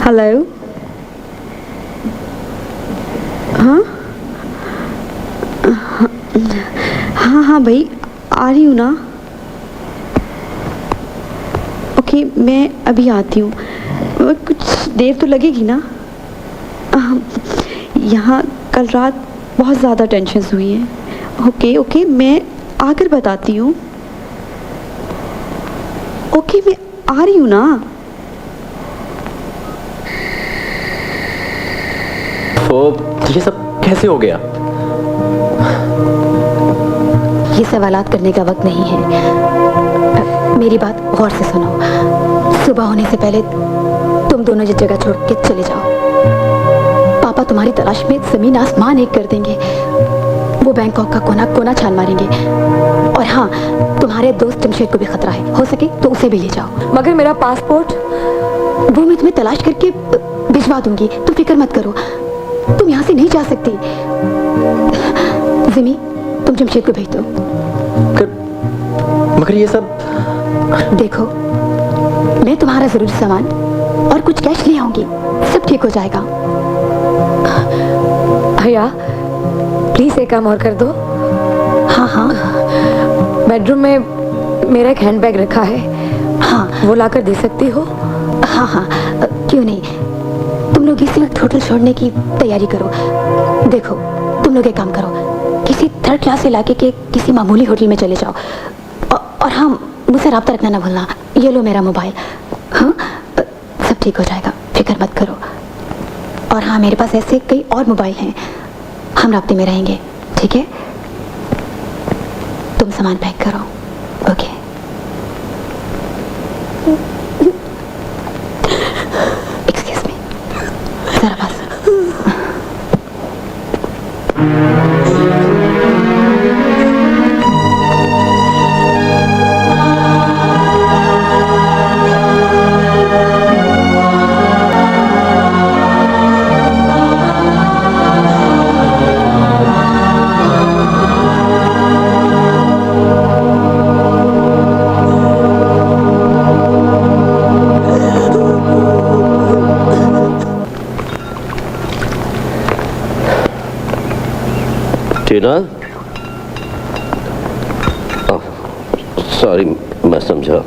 हेलो, हाँ हाँ हाँ भाई, आ रही हूँ ना। ओके, मैं अभी आती हूँ। कुछ देर तो लगेगी ना। यहाँ कल रात बहुत ज़्यादा टेंशन हुई है। ओके ओके, मैं आकर बताती हूँ। ओके, मैं आ रही हूँ ना। तो ये सब कैसे हो गया? ये सवालात करने का वक्त नहीं है। मेरी बात गौर से सुनो। सुबह होने से पहले तुम दोनों ये जगह छोड़ के चले जाओ। पापा तुम्हारी तलाश में जमीन आसमान एक कर देंगे। वो बैंकॉक का कोना कोना छान मारेंगे। और हाँ, तुम्हारे दोस्त जमशेद को भी खतरा है, हो सके तो उसे भी ले जाओ। मगर मेरा पासपोर्ट, वो मैं तुम्हें तलाश करके भिजवा दूंगी, तुम फिक्र मत करो। तुम यहाँ से नहीं जा सकती। जिमी, तुम जमशेद को भेज दो। मगर ये सब देखो, मैं तुम्हारा जरूरी सामान और कुछ कैश ले आऊंगी, सब ठीक हो जाएगा। भैया प्लीज एक काम और कर दो। हाँ हाँ, बेडरूम में मेरा एक हैंडबैग रखा है। हाँ, वो लाकर दे सकती हो? हाँ हाँ, क्यों नहीं। तुम लोग लोग इसी वक्त होटल छोड़ने की तैयारी करो। देखो, तुम लोग एक काम करो, किसी थर्ड क्लास इलाके के किसी मामूली होटल में चले जाओ। और हाँ, मुझसे रब्ता रखना ना भूलना। ये लो मेरा मोबाइल। हाँ, सब ठीक हो जाएगा, फिक्र मत करो। और हाँ, मेरे पास ऐसे कई और मोबाइल हैं, हम राब्ते में रहेंगे, ठीक है? तुम सामान पैक करो। ओके। एक्सक्यूज मी, जरा पास। टीना, सॉरी, मैं समझा।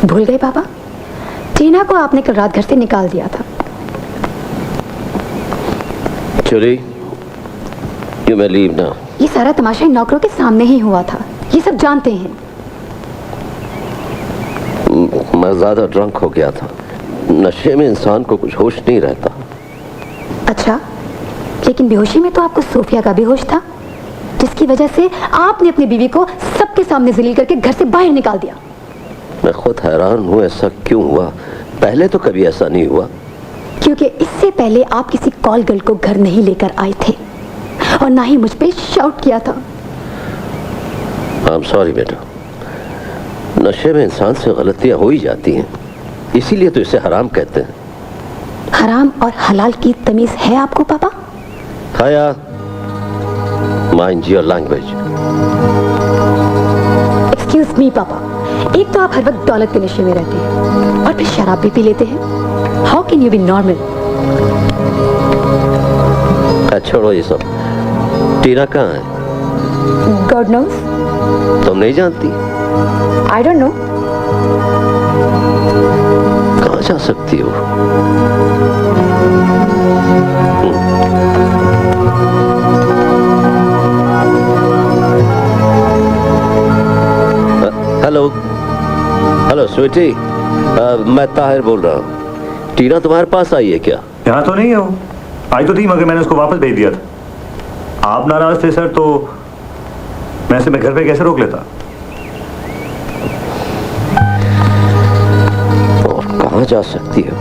भूल गए पापा? टीना को आपने कल रात घर से निकाल दिया था। चुरी, यू may leave now। ये सारा तमाशा इन नौकरों के सामने ही हुआ था, ये सब जानते हैं। मैं ज्यादा ड्रंक हो गया था। नशे में इंसान को कुछ होश नहीं रहता। अच्छा, लेकिन बेहोशी में तो आपको सोफिया का भी होश था, जिसकी वजह से आपने अपनी बीवी को सबके सामने जलील करके घर से बाहर निकाल दिया। मैं खुद हैरान हूँ ऐसा क्यों हुआ। पहले तो कभी ऐसा नहीं हुआ। क्योंकि इससे पहले आप किसी कॉल गर्ल को घर नहीं लेकर आए थे और ना ही मुझ पे शाउट किया था। आई एम सॉरी बेटा, नशे में इंसान से गलतियां हो ही जाती हैं, इसीलिए तो इसे हराम कहते हैं। हराम और हलाल की तमीज है आपको पापा? हाया, mind your language. Excuse me पापा, एक तो आप हर वक्त दौलत के नशे में रहते हैं और फिर शराब भी पी लेते हैं। How can you B normal? छोड़ो ये सब। टीना कहाँ है? God knows. तुम नहीं जानती? आई डोंट नो। कहाँ जा सकती हो? हेलो हेलो स्वीटी, मैं ताहिर बोल रहा हूँ। टीना तुम्हारे पास आई है क्या? यहाँ तो नहीं है वो। आई तो थी मगर मैंने उसको वापस भेज दिया था। आप नाराज थे सर, तो मैं इसे घर पे कैसे रोक लेता। और कहाँ जा सकती हो?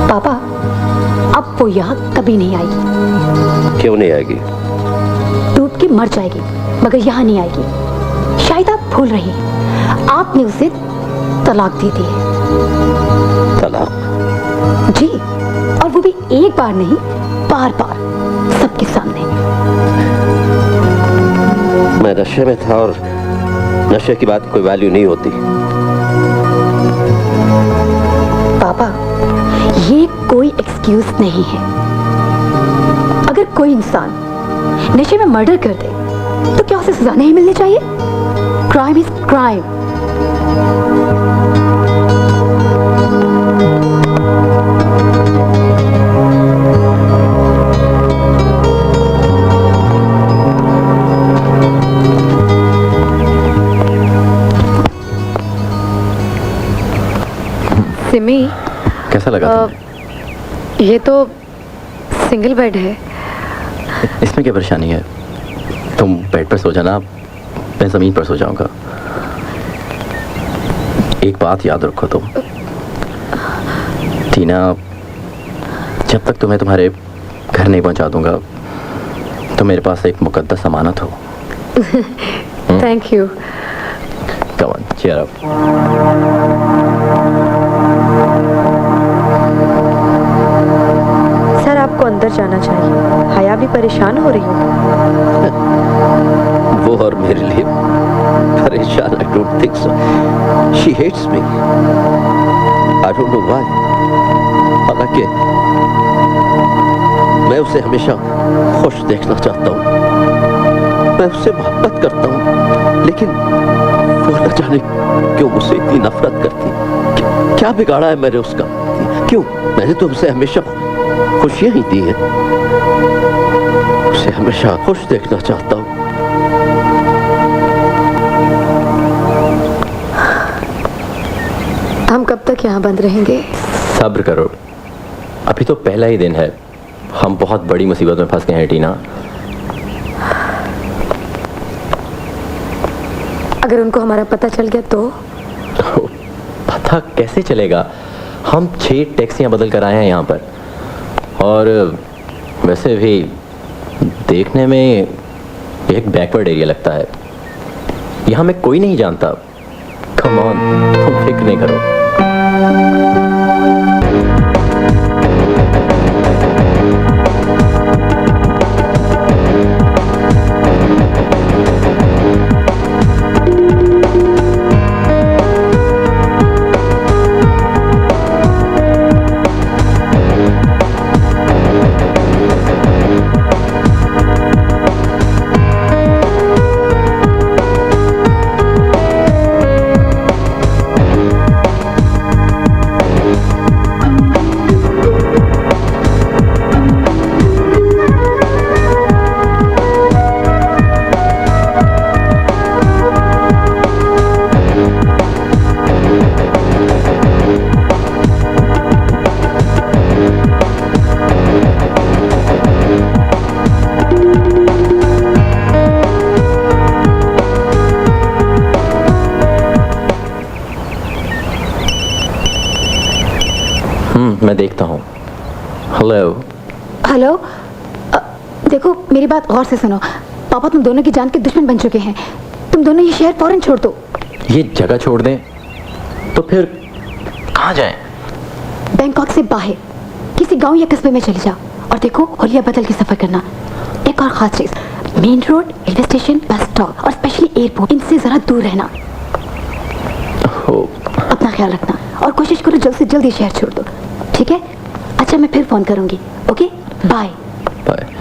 पापा, अब वो यहाँ कभी नहीं आएगी। क्यों नहीं आएगी? डूब के मर जाएगी, मगर यहाँ नहीं आएगी। शायद आप भूल रही हैं, आपने उसे तलाक दे दी है। तलाक? जी, और वो भी एक बार नहीं, बार बार, सबके सामने। मैं नशे में था और नशे की बात कोई वैल्यू नहीं होती। पापा, ये कोई एक्सक्यूज नहीं है। अगर कोई इंसान नशे में मर्डर कर दे तो क्या उसे सजा नहीं मिलनी चाहिए? Crime is crime. सिमी, कैसा लगा ये तो सिंगल बेड है। इसमें क्या परेशानी है? तुम बेड पर सो जाना, मैं ज़मीन पर सो जाऊंगा। एक बात याद रखो तुम, टीना, जब तक तुम्हें तुम्हारे घर नहीं पहुंचा दूंगा तो मेरे पास एक मुकद्दस अमानत हो। Thank you. Come on, cheer up. Sir, आपको अंदर जाना चाहिए। हया भी परेशान हो रही हो। वो और मेरे लिए परेशान? I don't think so. She hates me. I don't know why. हालांकि मैं उसे हमेशा खुश देखना चाहता हूँ, मैं उससे मोहब्बत करता हूँ, लेकिन वो न जाने क्यों मुझसे इतनी नफरत करती। क्या बिगाड़ा है मैंने उसका? क्यों? मैंने तो उसे हमेशा खुशियां ही दी है। उसे हमेशा खुश देखना चाहता हूं। हम कब तक यहाँ बंद रहेंगे? सब्र करो, अभी तो पहला ही दिन है। हम बहुत बड़ी मुसीबत में फंस गए हैं टीना। अगर उनको हमारा पता चल गया तो? पता कैसे चलेगा? हम 6 टैक्सियां बदल कर आए हैं यहाँ पर, और वैसे भी देखने में एक बैकवर्ड एरिया लगता है। यहाँ में कोई नहीं जानता। कम ऑन, तुम फिक्र नहीं करो। मैं देखता हूँ। हेलो हेलो, देखो मेरी बात गौर से सुनो। पापा तुम दोनों की जान के दुश्मन बन चुके हैं। तुम दोनों ये शहर फौरन छोड़ दो। ये जगह छोड़ दें तो फिर कहाँ जाएं? बैंकॉक से बाहर किसी गांव या कस्बे में चले जाओ, और देखो होलिया बदल के सफर करना। एक और खास चीज, main road, railway station, bus stop और स्पेशली एयरपोर्ट, इनसे जरा दूर रहना। अपना ख्याल रखना और कोशिश करो जल्द से जल्द ये शहर छोड़ दो, ठीक है? अच्छा, मैं फिर फोन करूंगी। Okay, bye bye.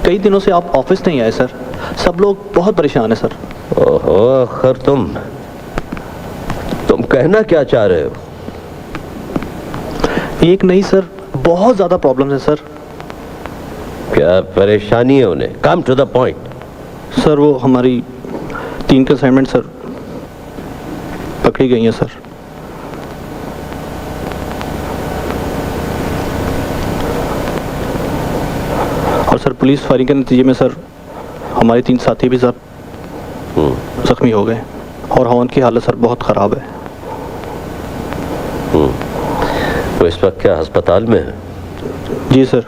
कई दिनों से आप ऑफिस नहीं आए सर। सब लोग बहुत परेशान हैं सर। ओहो, आखिर तुम कहना क्या चाह रहे हो? एक नहीं सर, बहुत ज्यादा प्रॉब्लम है सर। क्या परेशानी है उन्हें? Come to the point. Sir वो हमारी 3 की असाइनमेंट सर पकड़ी गई हैं सर। और सर पुलिस फायरिंग के नतीजे में सर हमारे 3 साथी भी सर जख्मी हो गए, और हवन की हालत सर बहुत ख़राब है। वो इस वक्त क्या अस्पताल में है? जी सर,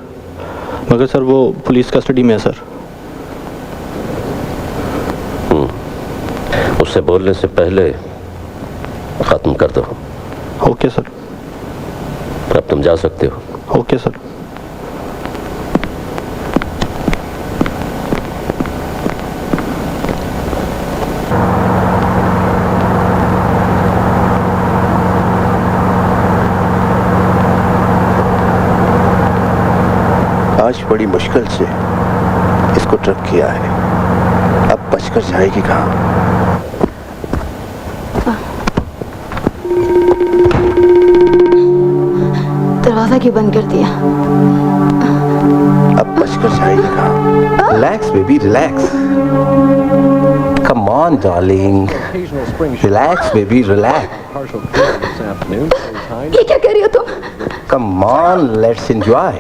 मगर सर वो पुलिस कस्टडी में है सर। उससे बोलने से पहले ख़त्म कर दो। Okay sir. अब तुम जा सकते हो। Okay sir. आज बड़ी मुश्किल से इसको ट्रक किया है, अब बचकर जाएगी कहाँ? दरवाजा क्यों बंद कर दिया? अब बचकर जाएगी कहाँ? Relax, baby, relax. Come on, darling. Relax, baby, relax. ये क्या कर रही हो तुम? Come on, let's enjoy.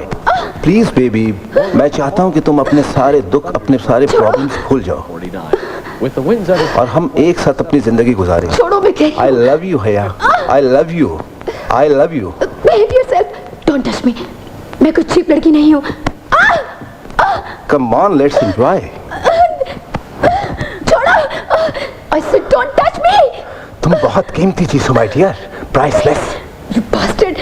Please, baby. मैं चाहता हूँ कि तुम अपने सारे दुख, अपने सारे प्रॉब्लम्स भूल जाओ और हम एक साथ अपनी जिंदगी गुजारें। छोड़ो मुझे। I love you, हया। I love you. I love you. Behave yourself. Don't touch me. मैं कुछ चीप लड़की नहीं हूँ। Come on, let's enjoy. छोड़ो। I said don't touch me. तुम बहुत कीमती चीज हो, my dear. Priceless. You bastard.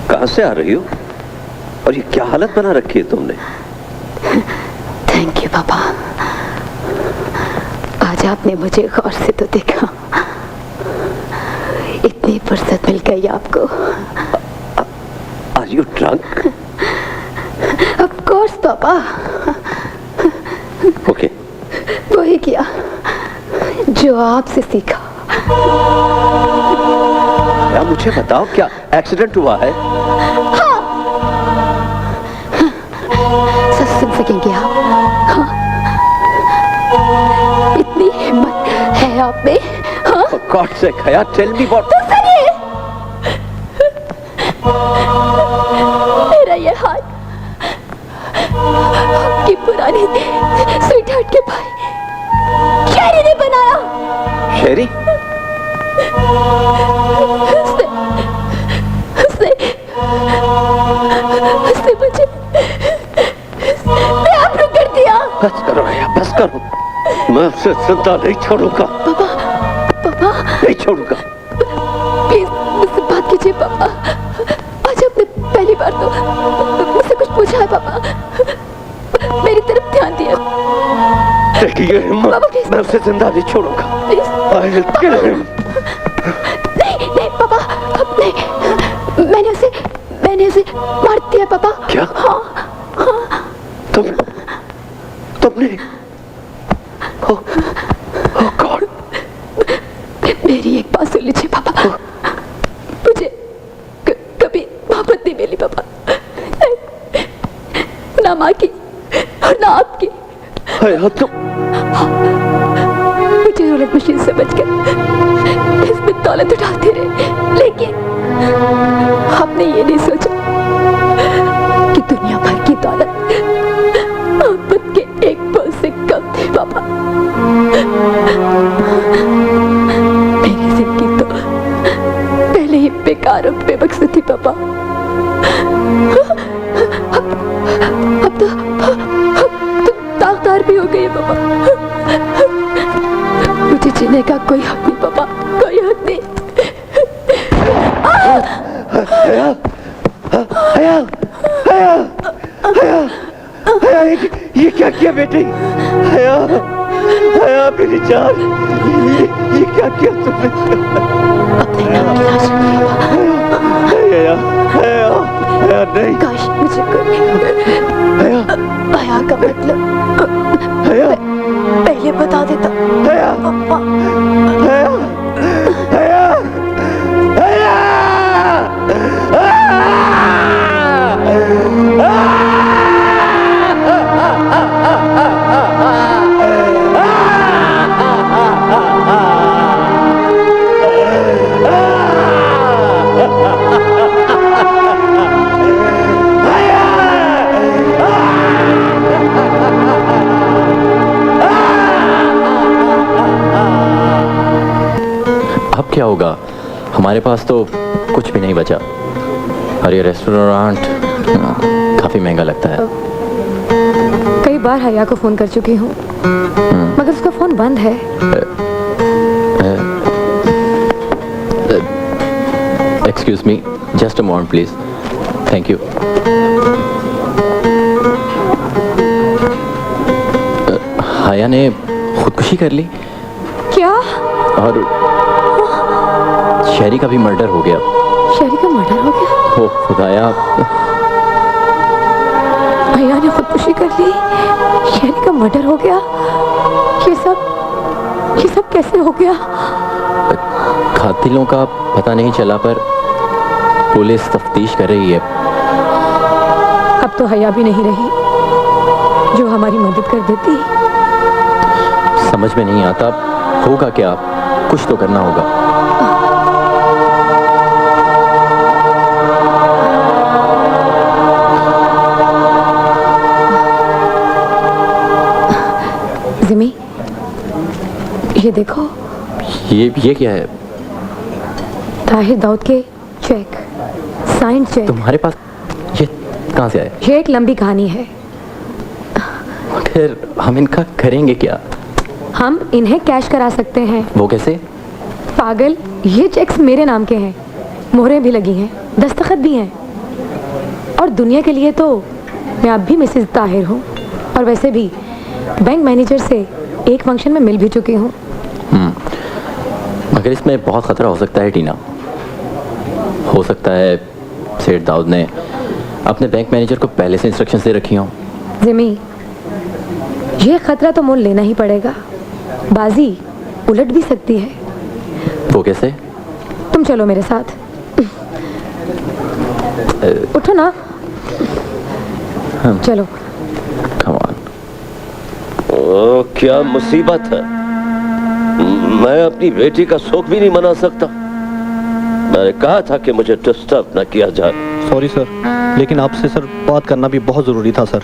कहां से आ रही हो और ये क्या हालत बना रखी है तुमने? थैंक यू पापा। आज आपने मुझे गौर से तो देखा। इतनी फुर्सत मिल गई आपको। Are you drunk? Of course पापा। ओके। वही किया जो आपसे सीखा। क्या मुझे बताओ, क्या एक्सीडेंट हुआ है? हाँ। सच सुन सकेंगे आप? हाँ। इतनी हिम्मत है आप में? हाँ? For God's sake, हया, tell me what? तो सुनिए। मेरा ये हाथ आपकी पुरानी स्वीटहार्ट के भाई शेरी ने बनाया। शेरी? उसने मुझे बेआबरू कर दिया। बस करो भैया, बस करो। मैं उसे जिंदा नहीं छोड़ूंगा। पापा, पापा नहीं छोड़ूंगा। प्लीज मुझसे बात कीजिए पापा। आज आपने पहली बार तो मुझसे कुछ पूछा है पापा। मेरी तरफ ध्यान दिया। देखिए हिम्मत, मैं उसे जिंदा नहीं छोड़ूंगा। I will kill him. नहीं नहीं पापा, नहीं। मैंने उसे मार दिया पापा। क्या? हाँ, हाँ। तुमने? Oh God. मेरी एक बात सुन लीजिए पापा। मुझे कभी मोहब्बत नहीं मिली पापा। ना माँ की और ना आपकी। मुझे रौलत मशीन से बचकर इसमें दौलत उठाते रहे, लेकिन आपने ये नहीं सोचा कि दुनिया भर की दौलत मोहब्बत के एक पल से कम थी पापा। मेरी जिंदगी तो पहले ही बेकार और बेमकसद थी पापा। अब तो दागदार भी हो गई है पापा। मुझे जीने का कोई हक नहीं पापा, कोई हक नहीं। हया, हया, हया, हया, हया, ये क्या किया बेटी? हया, हया मेरी जान, ये क्या किया तुमने? हया, हया, हया नहीं। काश मुझे हया, हया का मतलब हया, पहले बता देता। हया, हया, हया, हया, हया, हमारे पास तो कुछ भी नहीं बचा और ये रेस्टोरेंट काफ़ी महंगा लगता है। कई बार हया को फ़ोन कर चुकी हूँ मगर उसका फ़ोन बंद है। Excuse me, just a moment please. Thank you. हया ने खुदकुशी कर ली क्या? और शहरी का भी मर्डर हो गया। शहरी का मर्डर हो गया? ओ खुदाया, भैया ने खुदकुशी कर ली, शहरी का मर्डर हो गया। ये सब कैसे हो गया? कातिलों का पता नहीं चला पर पुलिस तफ्तीश कर रही है। अब तो हया भी नहीं रही जो हमारी मदद कर देती। समझ में नहीं आता होगा क्या, कुछ तो करना होगा। जिमी, ये देखो। ये क्या है? ताहिर दाऊद के चेक, साइन चेक। तुम्हारे पास ये कहाँ से आए? ये एक लंबी कहानी है। फिर हम इनका करेंगे क्या? हम इन्हें कैश करा सकते हैं। वो कैसे? पागल, ये चेक्स मेरे नाम के हैं, मोहरें भी लगी हैं, दस्तखत भी हैं। और दुनिया के लिए तो मैं अब भी मिसेस ताहिर हूँ और वैसे भी बैंक मैनेजर से एक फंक्शन में मिल भी चुकी हूँ। मगर इसमें बहुत खतरा हो सकता है टीना। हो सकता है सेठ दाऊद ने अपने बैंक मैनेजर को पहले से इंस्ट्रक्शंस दे रखी हों। जिमी, ये खतरा तो मोल लेना ही पड़ेगा। बाजी उलट भी सकती है। वो कैसे? तुम चलो मेरे साथ। उठो ना। चलो। Come on. ओ, क्या मुसीबत है। मैं अपनी बेटी का शौक भी नहीं मना सकता। मैंने कहा था कि मुझे डिस्टर्ब न किया जाए। सॉरी सर, लेकिन आपसे सर बात करना भी बहुत ज़रूरी था सर।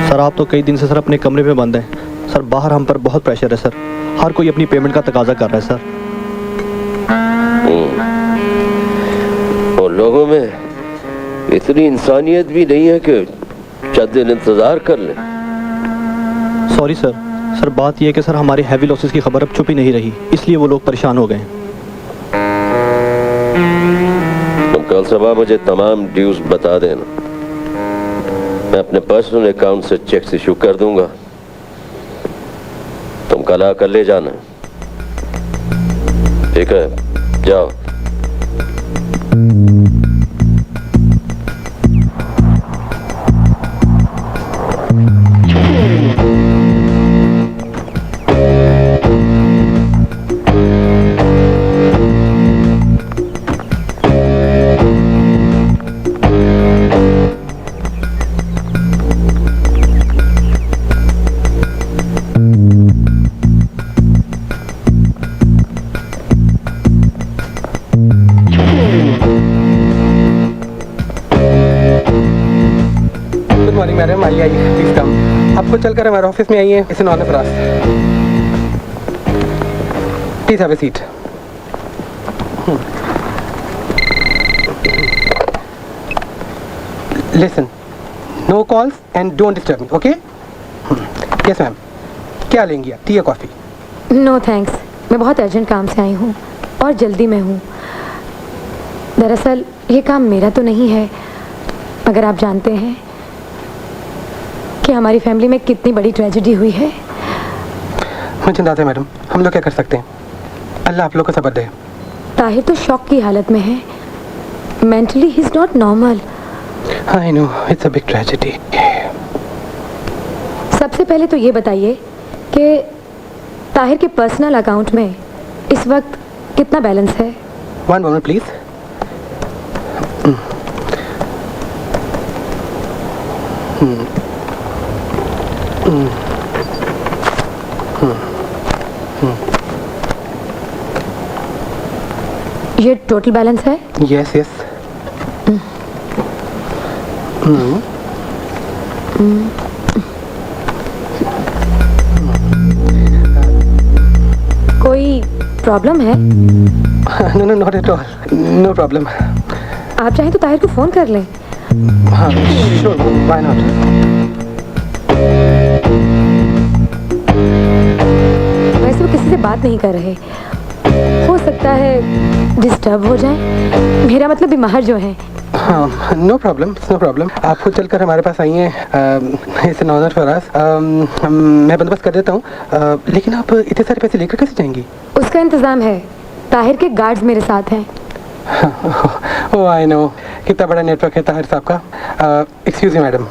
सर आप तो कई दिन से सर अपने कमरे में बंद हैं। सर बाहर हम पर बहुत प्रेशर है सर। हर कोई अपनी पेमेंट का तकाजा कर रहा है सर। और लोगों में इतनी इंसानियत भी नहीं है कि चंद दिन इंतजार कर ले। Sorry sir. सर बात यह है कि सर हमारे हैवी लॉसेस की खबर अब छुप ही नहीं रही, इसलिए वो लोग परेशान हो गए। तुम कल सुबह मुझे तमाम ड्यूज बता देना। मैं अपने पर्सनल अकाउंट से चेक्स इशू कर दूंगा। तुम कल आकर ले जाना। ठीक है, जाओ। मैडम आइए प्लीज कम। आपको चलकर हमारे ऑफिस में आइए। It's an honour for us. Please have a seat. Listen, no calls and don't disturb me, okay? Yes ma'am. क्या लेंगी आप, टी या कॉफी? नो थैंक्स, मैं बहुत अर्जेंट काम से आई हूँ और जल्दी में हूँ। दरअसल ये काम मेरा तो नहीं है, मगर आप जानते हैं कि हमारी फैमिली में कितनी बड़ी ट्रेजेडी हुई है। मुझे अंदाज़ा है मैडम, हम लोग क्या कर सकते हैं। अल्लाह आप लोग को सब्र दे। ताहिर तो शॉक की हालत में है। Mentally he is not normal. I know, it's a big tragedy. सबसे पहले तो ये बताइए कि ताहिर के पर्सनल अकाउंट में इस वक्त कितना बैलेंस है? One moment please. ये टोटल बैलेंस है? Yes yes. कोई प्रॉब्लम है? No no not at all, no problem. आप चाहें तो ताहिर को फोन कर लें। हाँ श्योर, व्हाई नॉट। वैसे वो किसी से बात नहीं कर रहे, हो सकता है डिस्टर्ब हो जाए। मेरा मतलब बीमार जो है। हाँ नो प्रॉब्लम, नो प्रॉब्लम। आप खुद चलकर हमारे पास आई हैं, it's an honour for us. मैं बंदोबस्त कर देता हूँ, लेकिन आप इतने सारे पैसे लेकर कैसे जाएंगी? उसका इंतजाम है, ताहिर के गार्ड्स मेरे साथ हैं। ओह आई नो, कितना बड़ा नेटवर्क है ताहिर साहब का। Excuse me madam.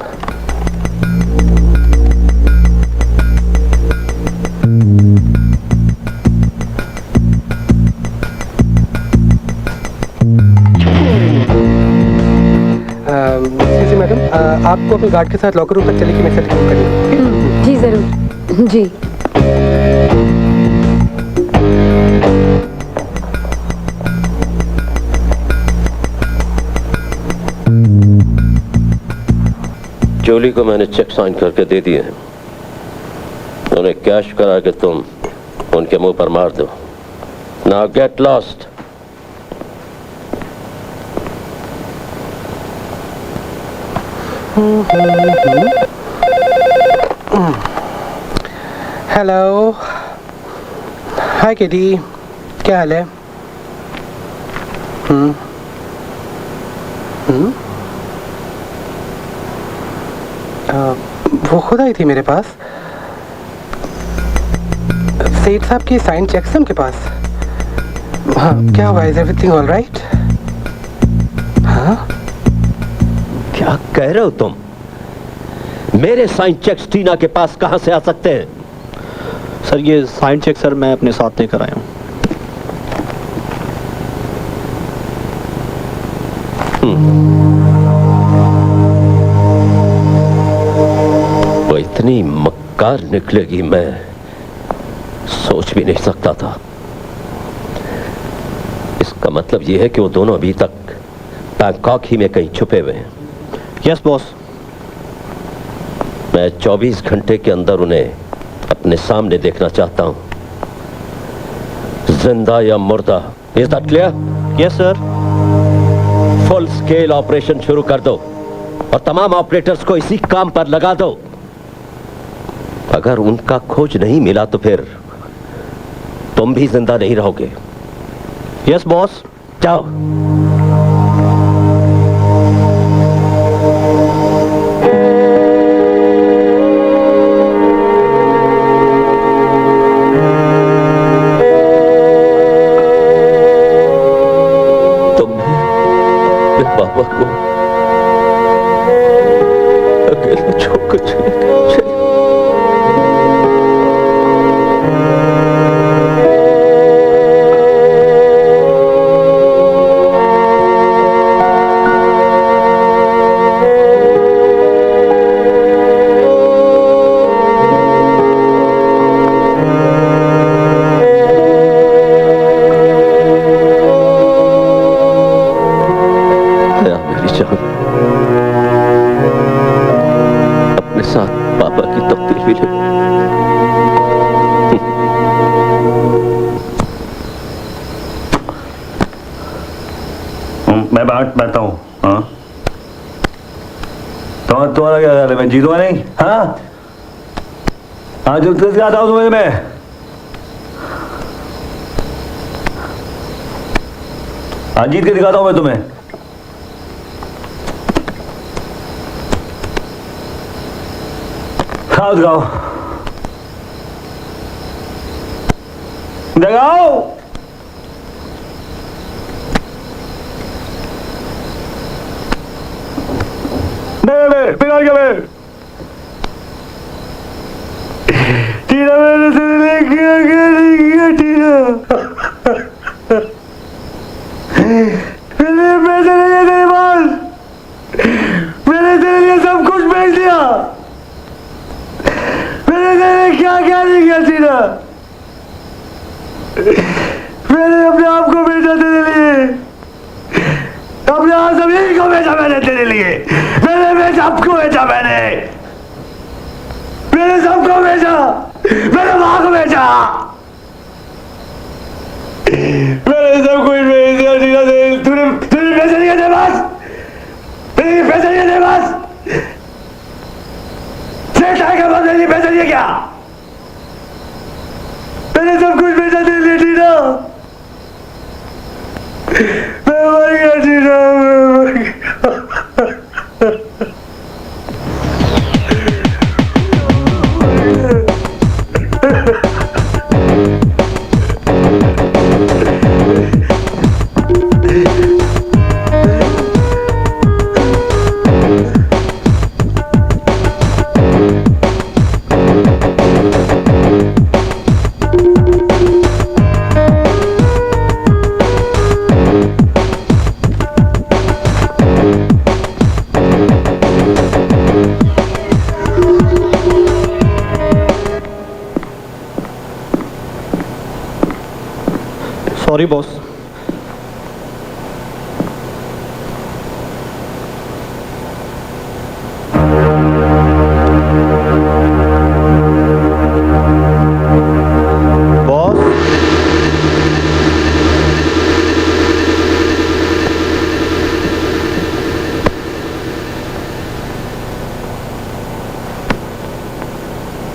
मैडम, आपको अपने गार्ड के साथ लॉकर रूम तक चले कि मैं सेट करूँ? जी जरूर जी। जोली को मैंने चेक साइन करके दे दिए हैं, उन्हें कैश करा के तुम उनके मुंह पर मार दो। Now get lost. हेलो, हाय किटी, क्या हाल है? वो खुद आई थी मेरे पास। सेठ साहब की साइन चेक से उनके पास। हाँ, क्या हुआ? Is everything all right? हाँ, क्या कह रहे हो तुम? मेरे साइन चेक्स टीना के पास कहां से आ सकते हैं? सर ये साइन चेक सर मैं अपने साथ लेकर आया हूँ। वो इतनी मक्कार निकलेगी मैं सोच भी नहीं सकता था। इसका मतलब यह है कि वो दोनों अभी तक बैंकॉक ही में कहीं छुपे हुए हैं। Yes boss. मैं 24 घंटे के अंदर उन्हें अपने सामने देखना चाहता हूं, जिंदा या मुर्दा। Is that clear? Yes sir. Full scale operation शुरू कर दो और तमाम ऑपरेटर्स को इसी काम पर लगा दो। अगर उनका खोज नहीं मिला तो फिर तुम भी जिंदा नहीं रहोगे। Yes boss. जाओ। बाबा को अकेला छोड़कर चले गए। अपने साथ पापा की तकदीर भी ले। मैं बैठता हूँ। हाँ, तुम्हारा क्या ख्याल है? मैं जीतूंगा नहीं? हाँ हाँ, जो आता हूँ तुम्हें मैं। हाँ, जीत के दिखाता हूँ मैं तुम्हें। हाँ, दिखाओ दिखाओ। बिगाड़ गया मैं। टीना, मैंने तेरे लिए क्या नहीं किया टीना। मैंने पैसे नहीं है तेरे पास, मैंने तेरे लिए सब कुछ बेच दिया। मैंने तेरे क्या क्या नहीं किया टीना। मैंने अपने आप को बेचा तेरे लिए, अपने आप जमीन को बेचा मैंने तेरे लिए। मैंने सबको बेचा, मैंने सबको बेचा, मैंने माँ को बेचा, सॉरी बॉस।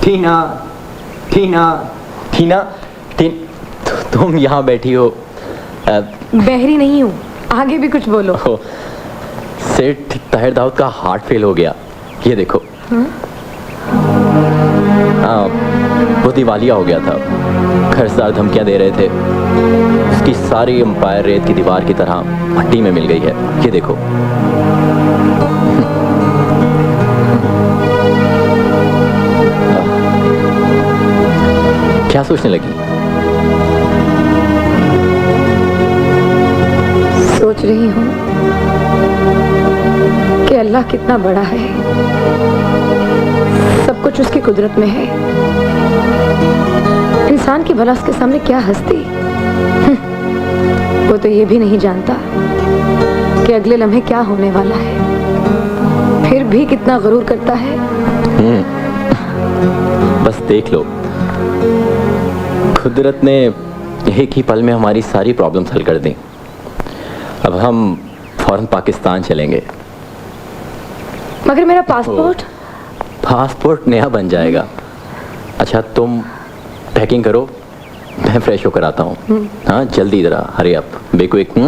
टीना, टीना, टीना, तुम यहाँ बैठी हो। बहरी नहीं हूँ, आगे भी कुछ बोलो। सेठ ताहिर दाऊद का हार्ट फेल हो गया, ये देखो। वो दिवालिया हो गया था, कर्जदार धमकियां दे रहे थे। उसकी सारी एम्पायर रेत की दीवार की तरह मट्टी में मिल गई है, ये देखो। क्या सोचने लगी? सोच रही हूँ कि अल्लाह कितना बड़ा है, सब कुछ उसकी कुदरत में है। इंसान की भला उसके सामने क्या हस्ती। वो तो ये भी नहीं जानता कि अगले लम्हे क्या होने वाला है, फिर भी कितना गरूर करता है। बस देख लो, कुदरत ने एक ही पल में हमारी सारी प्रॉब्लम्स हल कर दी। अब हम फौरन पाकिस्तान चलेंगे। मगर मेरा पासपोर्ट? पासपोर्ट नया बन जाएगा। अच्छा तुम पैकिंग करो, मैं फ्रेश होकर आता हूँ। हाँ जल्दी, जरा हरी अप, बे क्विक।